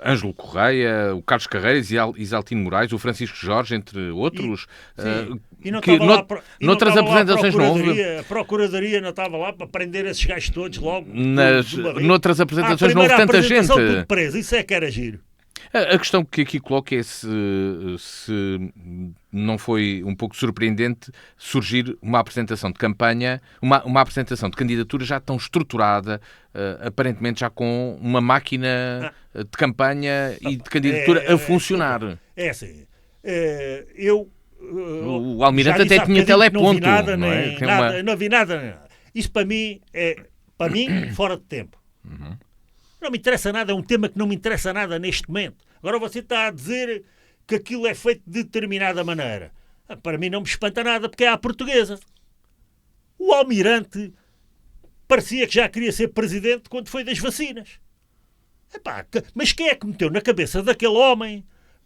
Ângelo Correia, o Carlos Carreiras, Isaltino Moraes, o Francisco Jorge, entre outros. E não que noutras apresentações não houve. A Procuradoria não estava lá para prender esses gajos todos logo. Noutras apresentações não houve tanta gente. Tudo preso, isso é que era giro. A questão que aqui coloco é se não foi um pouco surpreendente surgir uma apresentação de campanha, uma apresentação de candidatura já tão estruturada, aparentemente já com uma máquina de campanha e de candidatura a funcionar. É assim. O Almirante até tinha teleponto. Não vi nada. Isso para mim é fora de tempo. Não me interessa nada, é um tema que não me interessa nada neste momento. Agora você está a dizer que aquilo é feito de determinada maneira. Para mim não me espanta nada, porque é à portuguesa. O Almirante parecia que já queria ser presidente quando foi das vacinas. Mas quem é que meteu na cabeça daquele homem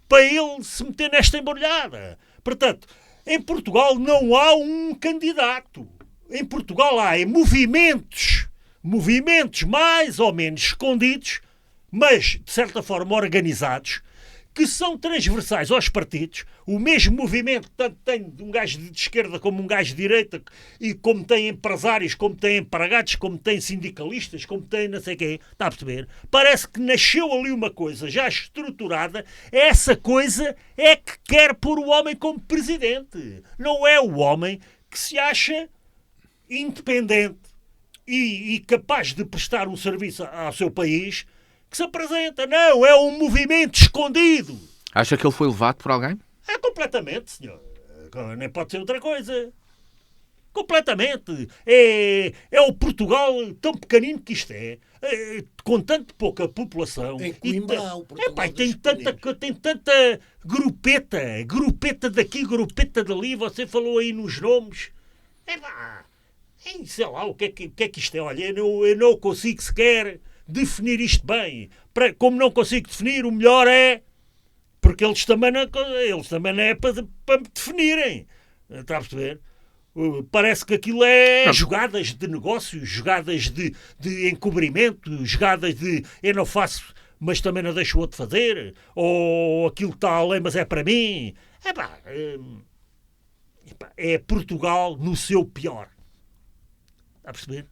para ele se meter nesta embrulhada? Portanto, em Portugal não há um candidato. Em Portugal há movimentos mais ou menos escondidos, mas de certa forma organizados, que são transversais aos partidos. O mesmo movimento tanto tem de um gajo de esquerda como um gajo de direita, e como tem empresários, como tem empregados, como tem sindicalistas, como tem não sei quem. Está a perceber? Parece que nasceu ali uma coisa já estruturada. Essa coisa é que quer pôr o homem como presidente. Não é o homem que se acha independente e capaz de prestar um serviço ao seu país que se apresenta. Não, é um movimento escondido. Acha que ele foi levado por alguém? Completamente, senhor. Nem pode ser outra coisa. Completamente. É o Portugal tão pequenino que isto é, com tanto pouca população. Tem Coimbra, o Portugal tem tanta grupeta daqui, grupeta dali. Você falou aí nos nomes. Sei lá o que é que isto é. Olha, eu não consigo sequer definir isto bem. Como não consigo definir, o melhor é... Porque eles também não é para me definirem. Está a perceber? Parece que aquilo é jogadas de negócios, jogadas de encobrimento, jogadas de eu não faço, mas também não deixo o outro fazer. Ou aquilo que está além, mas é para mim. É Portugal no seu pior. Está a perceber?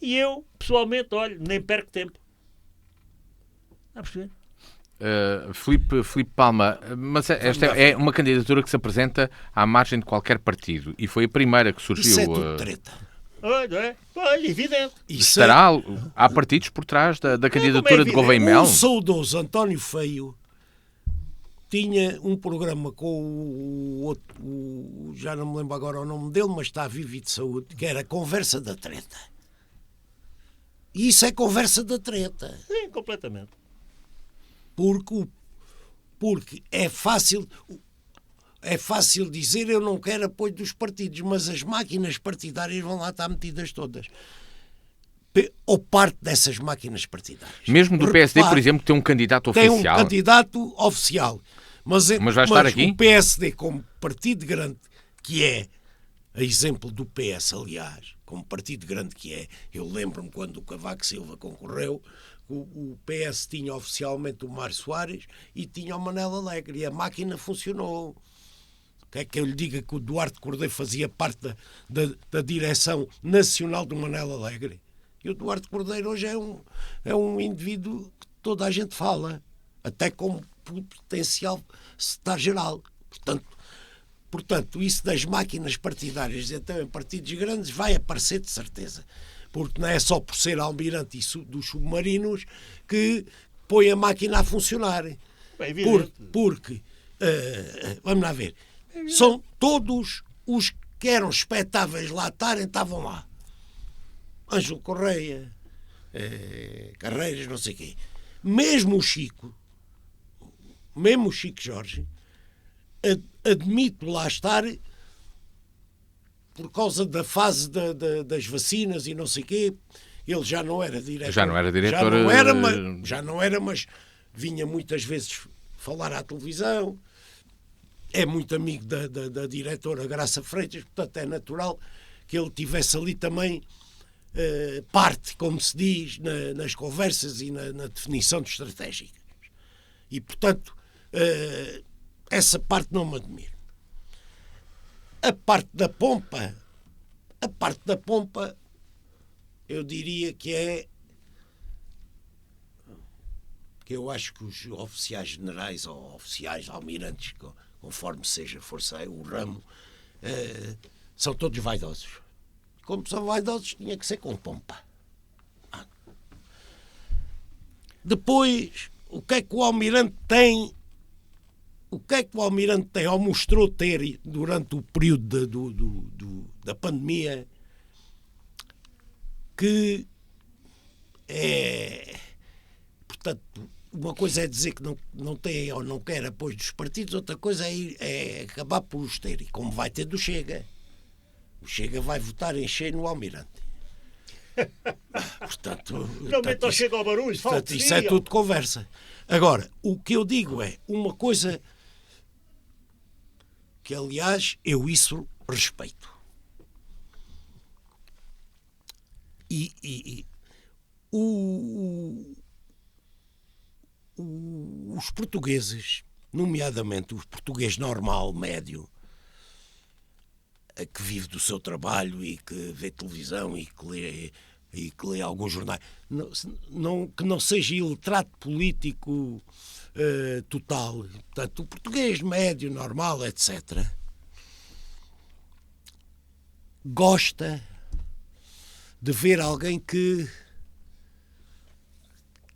E eu, pessoalmente, olha, nem perco tempo. Está a perceber? Filipe Palma, mas esta é uma candidatura que se apresenta à margem de qualquer partido e foi a primeira que surgiu. Isso é tudo treta. Olha, evidente. Há partidos por trás da candidatura de Gouveia Mel? O saudoso António Feio tinha um programa com o outro, já não me lembro agora o nome dele, mas está vivo e de saúde, que era Conversa da Treta. E isso é conversa da treta. Sim, completamente. Porque é fácil dizer eu não quero apoio dos partidos, mas as máquinas partidárias vão lá estar metidas todas. Ou parte dessas máquinas partidárias. Mesmo do PSD, por exemplo, tem um candidato oficial. Tem um candidato oficial. Mas vai estar aqui? O PSD, como partido grande que é, a exemplo do PS, aliás, como partido grande que é, eu lembro-me quando o Cavaco Silva concorreu, o PS tinha oficialmente o Mário Soares e tinha o Manel Alegre, e a máquina funcionou. Quer que eu lhe diga que o Duarte Cordeiro fazia parte da direção nacional do Manel Alegre? E o Duarte Cordeiro hoje é um indivíduo que toda a gente fala, até como potencial secretário-geral. Portanto, isso das máquinas partidárias, então em partidos grandes, vai aparecer de certeza. Porque não é só por ser almirante dos submarinos que põe a máquina a funcionar. Porque vamos lá ver, são todos os que eram expectáveis lá estarem, estavam lá. Ângelo Correia, Carreiras, não sei o quê. Mesmo o Chico Jorge, admito lá estar por causa da fase das vacinas e não sei o quê. Ele já não era diretor. Já não era, mas vinha muitas vezes falar à televisão. É muito amigo da diretora Graça Freitas, portanto é natural que ele tivesse ali também parte, como se diz, nas conversas e na definição de estratégicas. E, portanto, essa parte não me admiro. A parte da pompa, eu diria que eu acho que os oficiais generais ou oficiais almirantes, conforme seja força o ramo, são todos vaidosos. Como são vaidosos, tinha que ser com pompa. Depois, o que é que o almirante tem? Ou mostrou ter durante o período da pandemia, que é... Portanto, uma coisa é dizer que não tem ou não quer apoio dos partidos, outra coisa é acabar por os ter. E como vai ter do Chega. O Chega vai votar em cheio no almirante. Portanto, não meta o Chega ao barulho. Isso é tudo conversa. Agora, o que eu digo é uma coisa que, aliás, eu isso respeito. Os portugueses, nomeadamente o português normal, médio, que vive do seu trabalho e que vê televisão e que lê alguns jornais, que não seja iletrado político total, portanto, o português médio, normal, etc., gosta de ver alguém que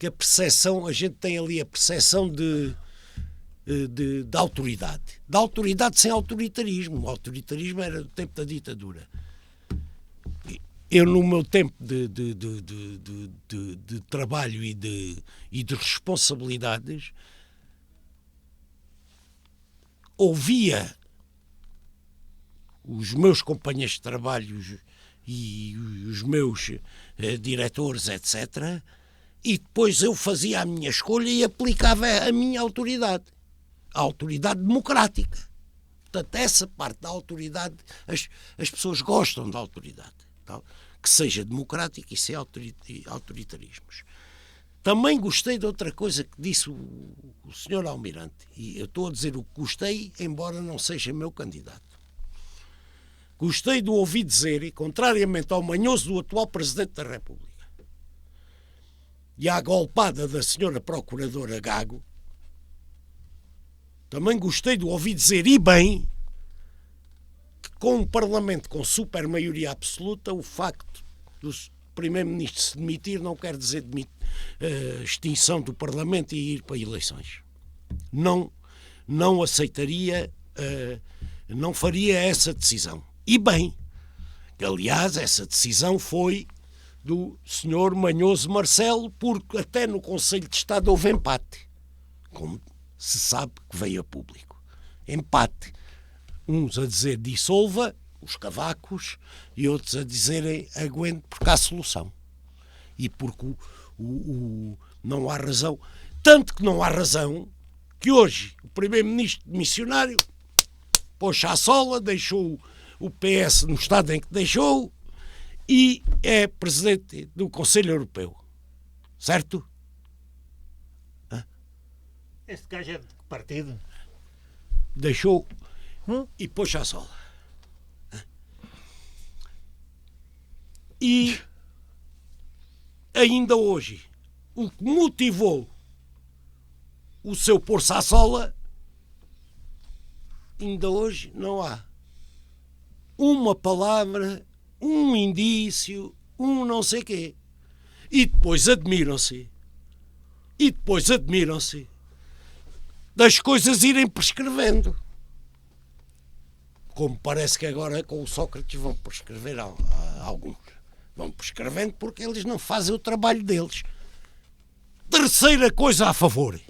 a percepção, a gente tem ali a percepção de autoridade. Da autoridade sem autoritarismo. O autoritarismo era do tempo da ditadura. Eu, no meu tempo de trabalho e de responsabilidades, ouvia os meus companheiros de trabalho e os meus diretores, etc., e depois eu fazia a minha escolha e aplicava a minha autoridade. A autoridade democrática. Portanto, essa parte da autoridade, as pessoas gostam da autoridade. Tal, que seja democrática e sem autoritarismos. Também gostei de outra coisa que disse o senhor Almirante. E eu estou a dizer o que gostei, embora não seja meu candidato. Gostei de ouvir dizer, e contrariamente ao manhoso do atual Presidente da República, e à golpada da senhora Procuradora Gago, também gostei de ouvir dizer, e bem, que com um Parlamento com super maioria absoluta, o facto do Primeiro-Ministro se demitir não quer dizer extinção do Parlamento e ir para eleições. Não aceitaria, não faria essa decisão. E bem, que aliás essa decisão foi do Sr. Manhoso Marcelo, porque até no Conselho de Estado houve empate, como se sabe que veio a público. Empate. Uns a dizer dissolva, os cavacos, e outros a dizerem aguente porque há solução. E porque não há razão. Tanto que não há razão que hoje o Primeiro-Ministro missionário pôs-se à sola, deixou o PS no estado em que deixou e é Presidente do Conselho Europeu. Certo? Este gajo é de que partido? Deixou e pôs-se à sola. E ainda hoje, o que motivou o seu pôr-se à sola, ainda hoje não há uma palavra, um indício, um não sei quê. E depois admiram-se das coisas irem prescrevendo. Como parece que agora com o Sócrates vão prescrever alguns. Vão prescrevendo porque eles não fazem o trabalho deles. Terceira coisa a favor.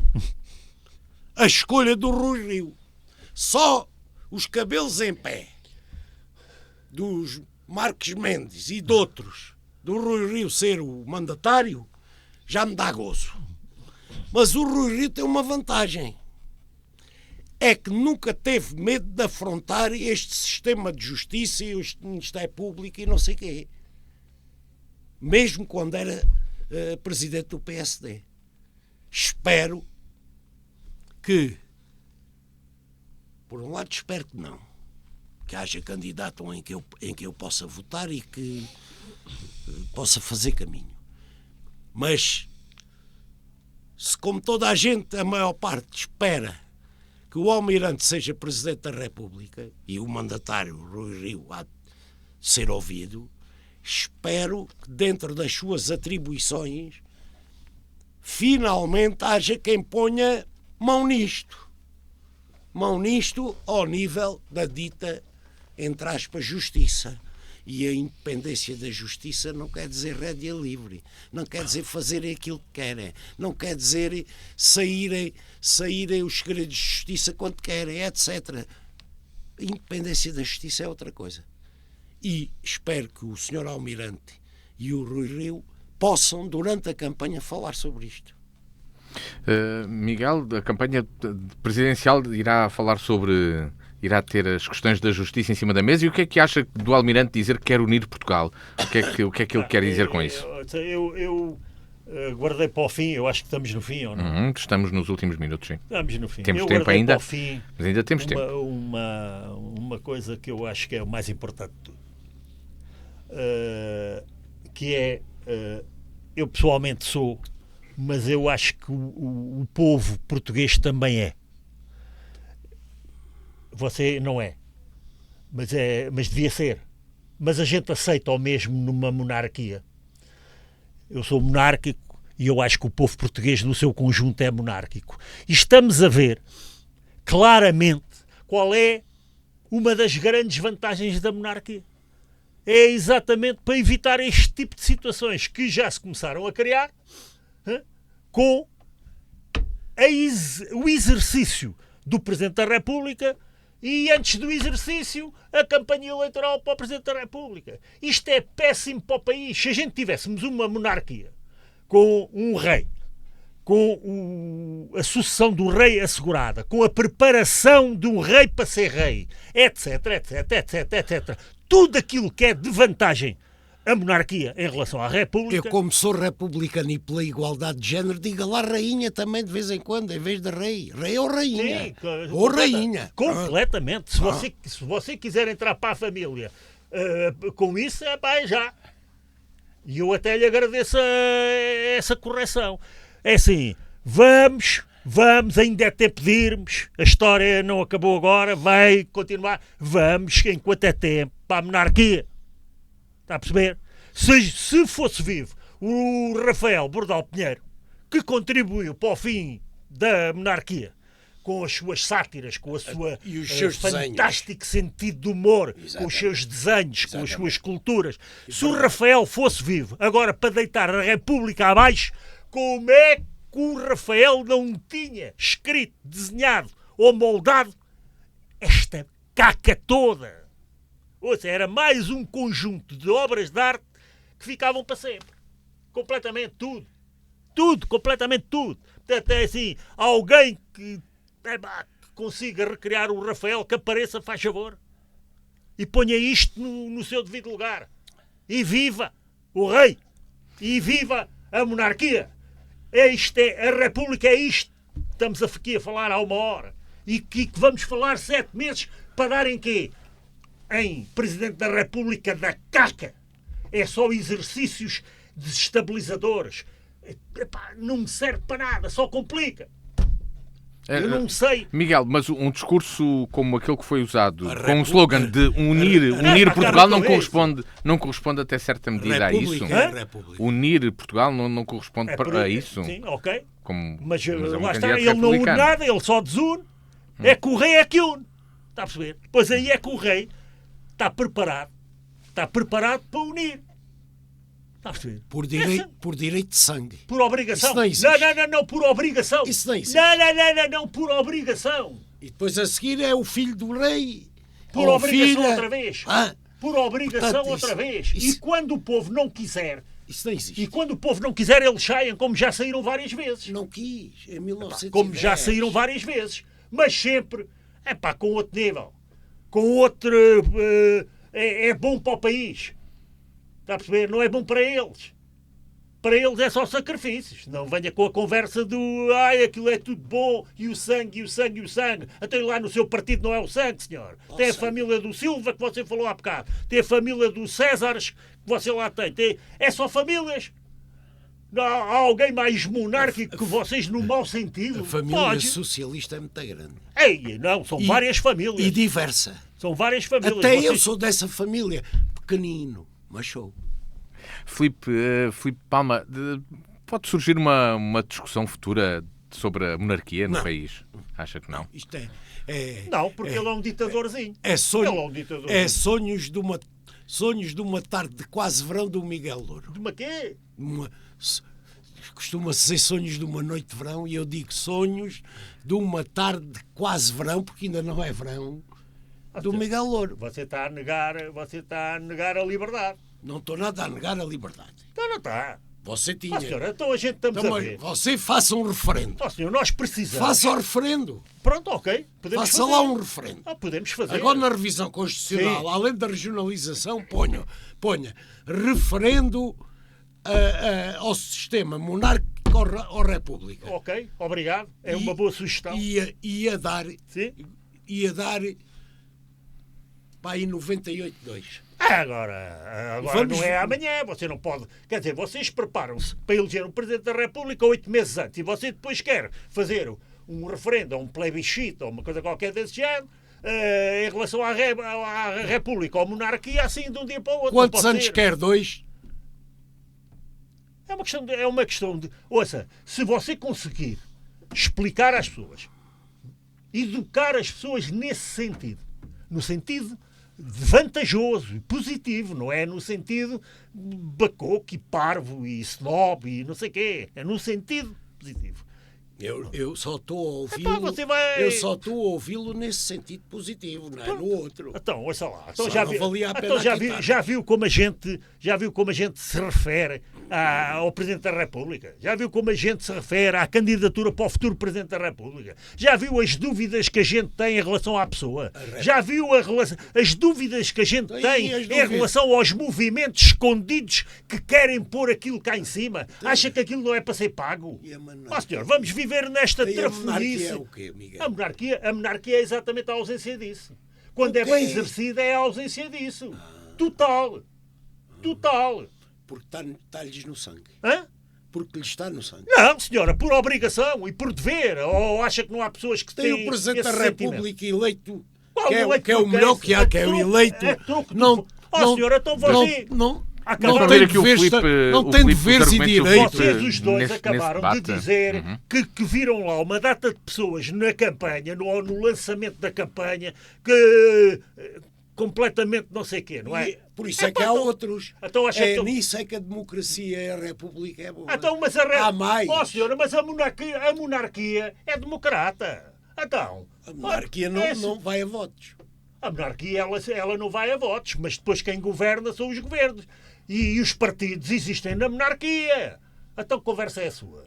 A escolha do Rui Rio. Só os cabelos em pé dos Marques Mendes e de outros, do Rui Rio ser o mandatário, já me dá gozo. Mas o Rui Rio tem uma vantagem. É que nunca teve medo de afrontar este sistema de justiça e este Ministério Público e não sei o quê. Mesmo quando era presidente do PSD. Espero que, por um lado espero que não, que haja candidato em que eu possa votar e que possa fazer caminho. Mas, se como toda a gente, a maior parte, espera que o Almirante seja Presidente da República e o mandatário Rui Rio há de ser ouvido, espero que dentro das suas atribuições finalmente haja quem ponha mão nisto ao nível da dita, entre aspas, justiça. E a independência da justiça não quer dizer rédea livre, não quer dizer fazerem aquilo que querem, não quer dizer saírem os segredos de justiça quando querem, etc. A independência da justiça é outra coisa. E espero que o Sr. Almirante e o Rui Rio possam, durante a campanha, falar sobre isto. Miguel, a campanha presidencial irá ter as questões da justiça em cima da mesa, e o que é que acha do Almirante dizer que quer unir Portugal? O que é que ele quer dizer com isso? Eu guardei para o fim, eu acho que estamos no fim, ou não? Estamos nos últimos minutos, sim. Estamos no fim. Temos tempo ainda, para o fim mas ainda temos tempo. Uma coisa que eu acho que é o mais importante de tudo. Que é, eu pessoalmente sou, mas eu acho que o povo português também é. Você não é, mas devia ser. Mas a gente aceita ao mesmo numa monarquia. Eu sou monárquico e eu acho que o povo português no seu conjunto é monárquico. E estamos a ver claramente qual é uma das grandes vantagens da monarquia. É exatamente para evitar este tipo de situações que já se começaram a criar, com o exercício do Presidente da República e, antes do exercício, a campanha eleitoral para o Presidente da República. Isto é péssimo para o país. Se a gente tivéssemos uma monarquia com um rei, com a sucessão do rei assegurada, com a preparação de um rei para ser rei, etc, etc, etc, etc, tudo aquilo que é de vantagem a monarquia em relação à República. Eu, como sou republicano e pela igualdade de género, diga lá rainha também de vez em quando, em vez de rei. Rei ou rainha. Sim, ou rainha. Completamente. Se você quiser entrar para a família com isso, é já. E eu até lhe agradeço essa correção. É assim, vamos Vamos, ainda é tempo de irmos. A história não acabou agora, vai continuar. Vamos, enquanto é tempo, para a monarquia. Está a perceber? Se fosse vivo o Rafael Bordal Pinheiro, que contribuiu para o fim da monarquia, com as suas sátiras, com a sua fantástico sentido de humor, exatamente, com os seus desenhos, exatamente, com as suas culturas. Se o Rafael fosse vivo, agora para deitar a República abaixo, como é que o Rafael não tinha escrito, desenhado ou moldado esta caca toda? Ou seja, era mais um conjunto de obras de arte que ficavam para sempre. Completamente tudo. Tudo, completamente tudo. Portanto, é assim, alguém que consiga recriar o Rafael, que apareça, faz favor, e ponha isto no seu devido lugar. E viva o rei! E viva a monarquia! A República é isto. Estamos aqui a falar há uma hora. E que vamos falar 7 meses para dar em quê? Em Presidente da República da caca. É só exercícios desestabilizadores. Epá, não me serve para nada, só complica. Eu não sei. Miguel, mas um discurso como aquele que foi usado, com um slogan de unir Portugal, não corresponde até certa medida a isso? Unir Portugal não corresponde a isso? Sim, ok. Mas é lá está, ele não une nada, ele só desune. É que o rei é que une. Está a perceber? Pois aí é que o rei está preparado para unir. Por direito de sangue. Por obrigação. Não, por obrigação. Isso não existe. Não, por obrigação. E depois a seguir é o filho do rei. Por obrigação outra vez. Por obrigação, portanto, outra vez. Isso, e quando o povo não quiser... Isso não existe. E quando o povo não quiser, eles saem, como já saíram várias vezes. Não quis, em 1910. Como já saíram várias vezes. Mas sempre, com outro nível. Com outro... é bom para o país. Está a perceber? Não é bom para eles. Para eles é só sacrifícios. Não venha com a conversa do aquilo é tudo bom, e o sangue. Até lá no seu partido não é o sangue, senhor. Tem a família do Silva, que você falou há bocado. Tem a família dos Césares, que você lá tem. É só famílias. Há alguém mais monárquico que vocês no mau sentido? A família socialista é muito grande. São várias famílias. E diversa. São várias famílias. Até eu sou dessa família. Pequenino. Mas show. Filipe Palma, pode surgir uma discussão futura sobre a monarquia no país? Acha que não? Isto não, porque ele é um ditadorzinho. Sonhos de uma tarde de quase verão do Miguel Louro. De uma quê? Costuma-se dizer sonhos de uma noite de verão e eu digo sonhos de uma tarde de quase verão, porque ainda não é verão. Do Miguel Louro. Você está a negar a liberdade. Não estou nada a negar a liberdade. Não está. Você tinha. Senhora, então a gente estamos a ver. Você faça um referendo. Senhor, nós precisamos. Faça o referendo. Pronto, ok. Podemos faça fazer. Lá um referendo. Podemos fazer. Agora na revisão constitucional, sim, além da regionalização, ponha referendo ao sistema monárquico ou república. Ok, obrigado. É uma boa sugestão. Ia dar. Sim. Ia dar. Para aí 98-2. Agora não é amanhã, você não pode... Quer dizer, vocês preparam-se para eleger um Presidente da República 8 meses antes e você depois quer fazer um referendo, um plebiscito ou uma coisa qualquer desse género em relação à República ou à monarquia, assim de um dia para o outro. Quantos anos quer? 2? É uma questão de... Ouça, se você conseguir explicar às pessoas, educar as pessoas nesse sentido, no sentido vantajoso e positivo, não é no sentido bacoco e parvo e snob e não sei o quê, é no sentido positivo. Eu só estou a ouvi-lo. Eu só estou a ouvi-lo nesse sentido positivo, não é no outro. Então, ouça lá. Então, já viu como a gente se refere ao Presidente da República? Já viu como a gente se refere à candidatura para o futuro Presidente da República? Já viu as dúvidas que a gente tem em relação à pessoa? Já viu as dúvidas que a gente tem em relação aos movimentos escondidos que querem pôr aquilo cá em cima? Acha que aquilo não é para ser pago? Senhor, vamos viver nesta trafolhice. É o quê, Miguel? A monarquia é exatamente a ausência disso. Quando é bem exercida é a ausência disso. Total. Porque está-lhes no sangue. Hã? porque lhe está no sangue. Não, senhora, por obrigação e por dever. Ou acha que não há pessoas que Tem têm o Presidente da esse República eleito, Qual que é eleito o melhor que há, que é o eleito. Não, senhora, então você... Não Acabaram tem ver aqui o deveres, Filipe- não o tem Filipe, deveres os e argumentos do direitos. Filipe. Vocês os dois nesse acabaram debate. de dizer que viram lá uma data de pessoas na campanha, no lançamento da campanha, que completamente não sei o quê, não é? E por isso é que há então- outros. então acha que eu- nisso é que a democracia e a república é boa. Então, mas Há mais. Oh, senhora, mas a monarquia é democrata. Então, A monarquia não vai a votos. a monarquia ela não vai a votos, mas depois quem governa são os governos. E os partidos existem na monarquia. Então, que conversa é a sua?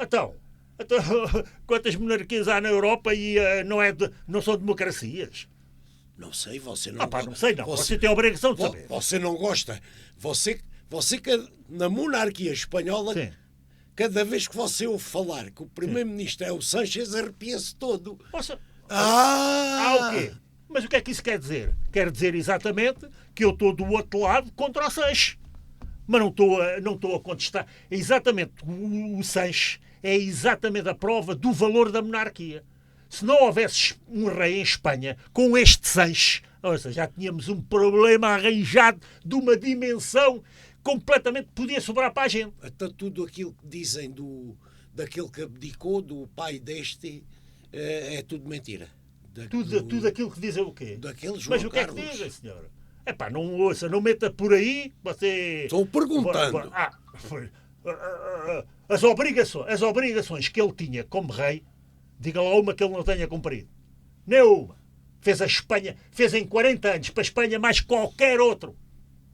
Então quantas monarquias há na Europa e não são democracias? Não sei, você não gosta. Não sei não. Você tem a obrigação de saber. Você não gosta. Você que na monarquia espanhola, Sim. cada vez que você ouve falar que o primeiro-ministro é o Sánchez, arrepia-se todo. Poxa, Ah! o quê? Mas o que é que isso quer dizer? Quer dizer exatamente que eu estou do outro lado contra o Sanches. Mas não estou a contestar. É exatamente, o Sanches é exatamente a prova do valor da monarquia. Se não houvesse um rei em Espanha com este Sanches, ou seja, já tínhamos um problema arranjado de uma dimensão completamente que podia sobrar para a gente. Até tudo aquilo que dizem daquele que abdicou, do pai deste, é tudo mentira. Tudo aquilo que dizem o quê? Daquele João Mas o que é que Carlos. dizem, senhora? Epá, não ouça, não meta por aí, você... Estou perguntando. As obrigações que ele tinha como rei, diga lá uma que ele não tenha cumprido. Nem uma. Fez a Espanha, fez em 40 anos para a Espanha mais qualquer outro.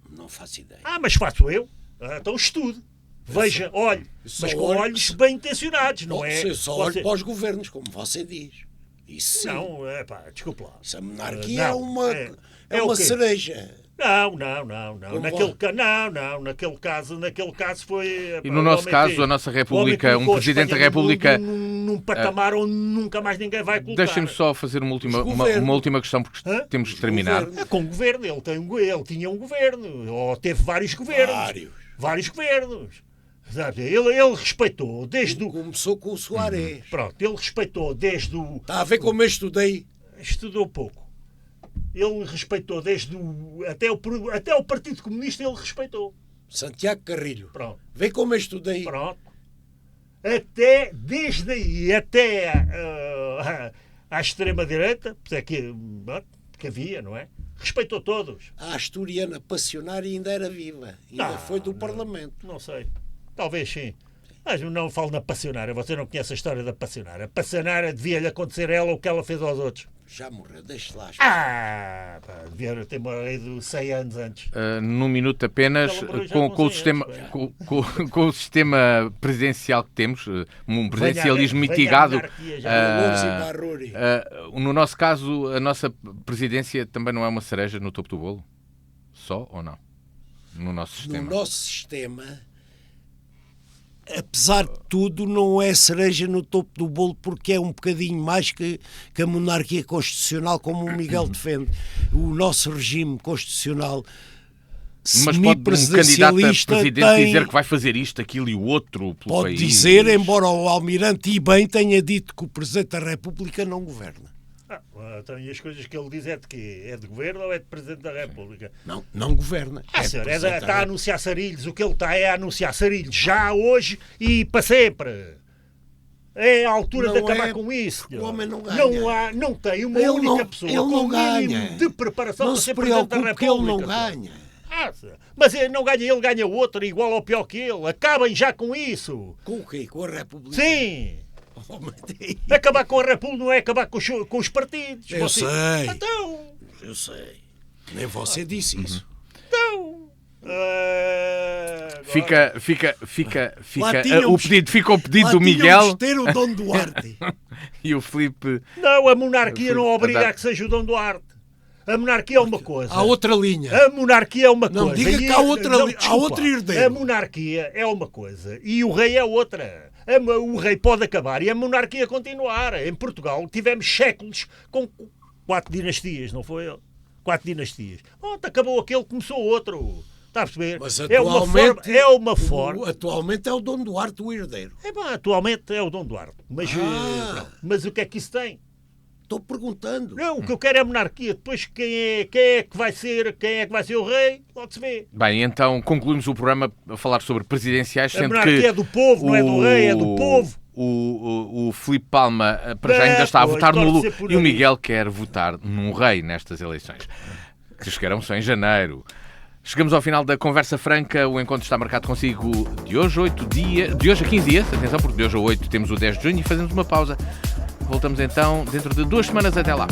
Não faço ideia. Mas faço eu. Então estude. Veja, olhe. só Mas com olho- olhos bem intencionados, não é? Eu só olho para os governos, como você diz. Isso sim. Não, desculpe lá. Essa monarquia Não, é uma o quê? cereja. Não. Como Naquele caso foi... E no nosso caso, a nossa República, um Presidente da República... Num patamar onde nunca mais ninguém vai colocar. Deixem-me só fazer uma última questão, porque temos de terminar. Com o governo, ele tinha um governo, ou teve vários governos. Vários governos. Sabe? Ele respeitou desde o... Começou com o Soares. Pronto, ele respeitou desde o... Está a ver como eu estudei? Estudou pouco. Ele respeitou desde o... Até o Partido Comunista ele respeitou. Santiago Carrilho. Pronto. Vê como eu estudei. Pronto. Desde aí até à extrema-direita, que havia, não é? Respeitou todos. A asturiana passionária ainda era viva. Ainda foi do Parlamento. Não sei. Talvez sim. Mas não falo na passionária. Você não conhece a história da passionária. A passionária devia-lhe acontecer a ela o que ela fez aos outros. Já morreu, deixe lá. Devia ter morrido 100 anos antes. Num minuto apenas, Ela morreu já com com o 100 sistema, anos, com o sistema presidencial que temos, um presidencialismo venha a mitigado. monarquia já. No nosso caso, a nossa presidência também não é uma cereja no topo do bolo? Só ou não? No nosso sistema. No nosso sistema, apesar de tudo, não é cereja no topo do bolo, porque é um bocadinho mais que a monarquia constitucional, como o Miguel defende. O nosso regime constitucional Mas pode um candidato a semipresidencialista presidente dizer que vai fazer isto, aquilo e o outro pelo pode país? dizer, embora o Almirante e bem tenha dito que o Presidente da República não governa. Então, e as coisas que ele diz é de quê? É de governo ou é de Presidente da República? Não governa. Senhor, Presidente da está a anunciar sarilhos. O que ele está é a anunciar sarilhos já hoje e para sempre. É a altura Não de acabar é, com isso. porque o homem não ganha. Não tem uma Ele única não- pessoa ele com não o mínimo ganha. de preparação Não para se ser Presidente da preocupe que República. ele não ganha. Mas ele não ganha, ele ganha outro igual ou pior que ele. Acabem já com isso. Com o quê? Com a República? Sim. Oh, mas tem- Acabar com a República não é acabar com os partidos. Eu sei. Então... Eu sei. Nem você disse isso. Fica Lá tínhamos- fica o pedido Lá do Miguel tínhamos de ter o Dom Duarte. e o Filipe. Não, a monarquia não obriga dar- a que seja o Dom Duarte. A monarquia é uma coisa. Há outra linha. A monarquia é uma Não coisa. diga E que há outra não, há desculpa. outro herdeiro. A monarquia é uma coisa e o rei é outra. O rei pode acabar e a monarquia continuar. Em Portugal tivemos séculos com 4 dinastias, não foi? 4 dinastias. Acabou aquele, começou outro. Está a perceber? Mas É uma forma. Atualmente é o Dom Duarte o herdeiro. Atualmente é o Dom Duarte. Mas o que é que isso tem? Estou perguntando. Não, o que eu quero é a monarquia. Depois quem é que vai ser o rei, logo se vê. Bem, então concluímos o programa a falar sobre presidenciais, A sendo monarquia que é do povo, não é do rei, é do povo. O Filipe Palma para já ainda está a votar nulo e o Miguel quer votar num rei nestas eleições, que chegarão só em janeiro. Chegamos ao final da conversa franca. O encontro está marcado consigo de hoje a 15 dias. Atenção, porque de hoje a 8 temos o 10 de junho e fazemos uma pausa. Voltamos então dentro de 2 semanas. Até lá.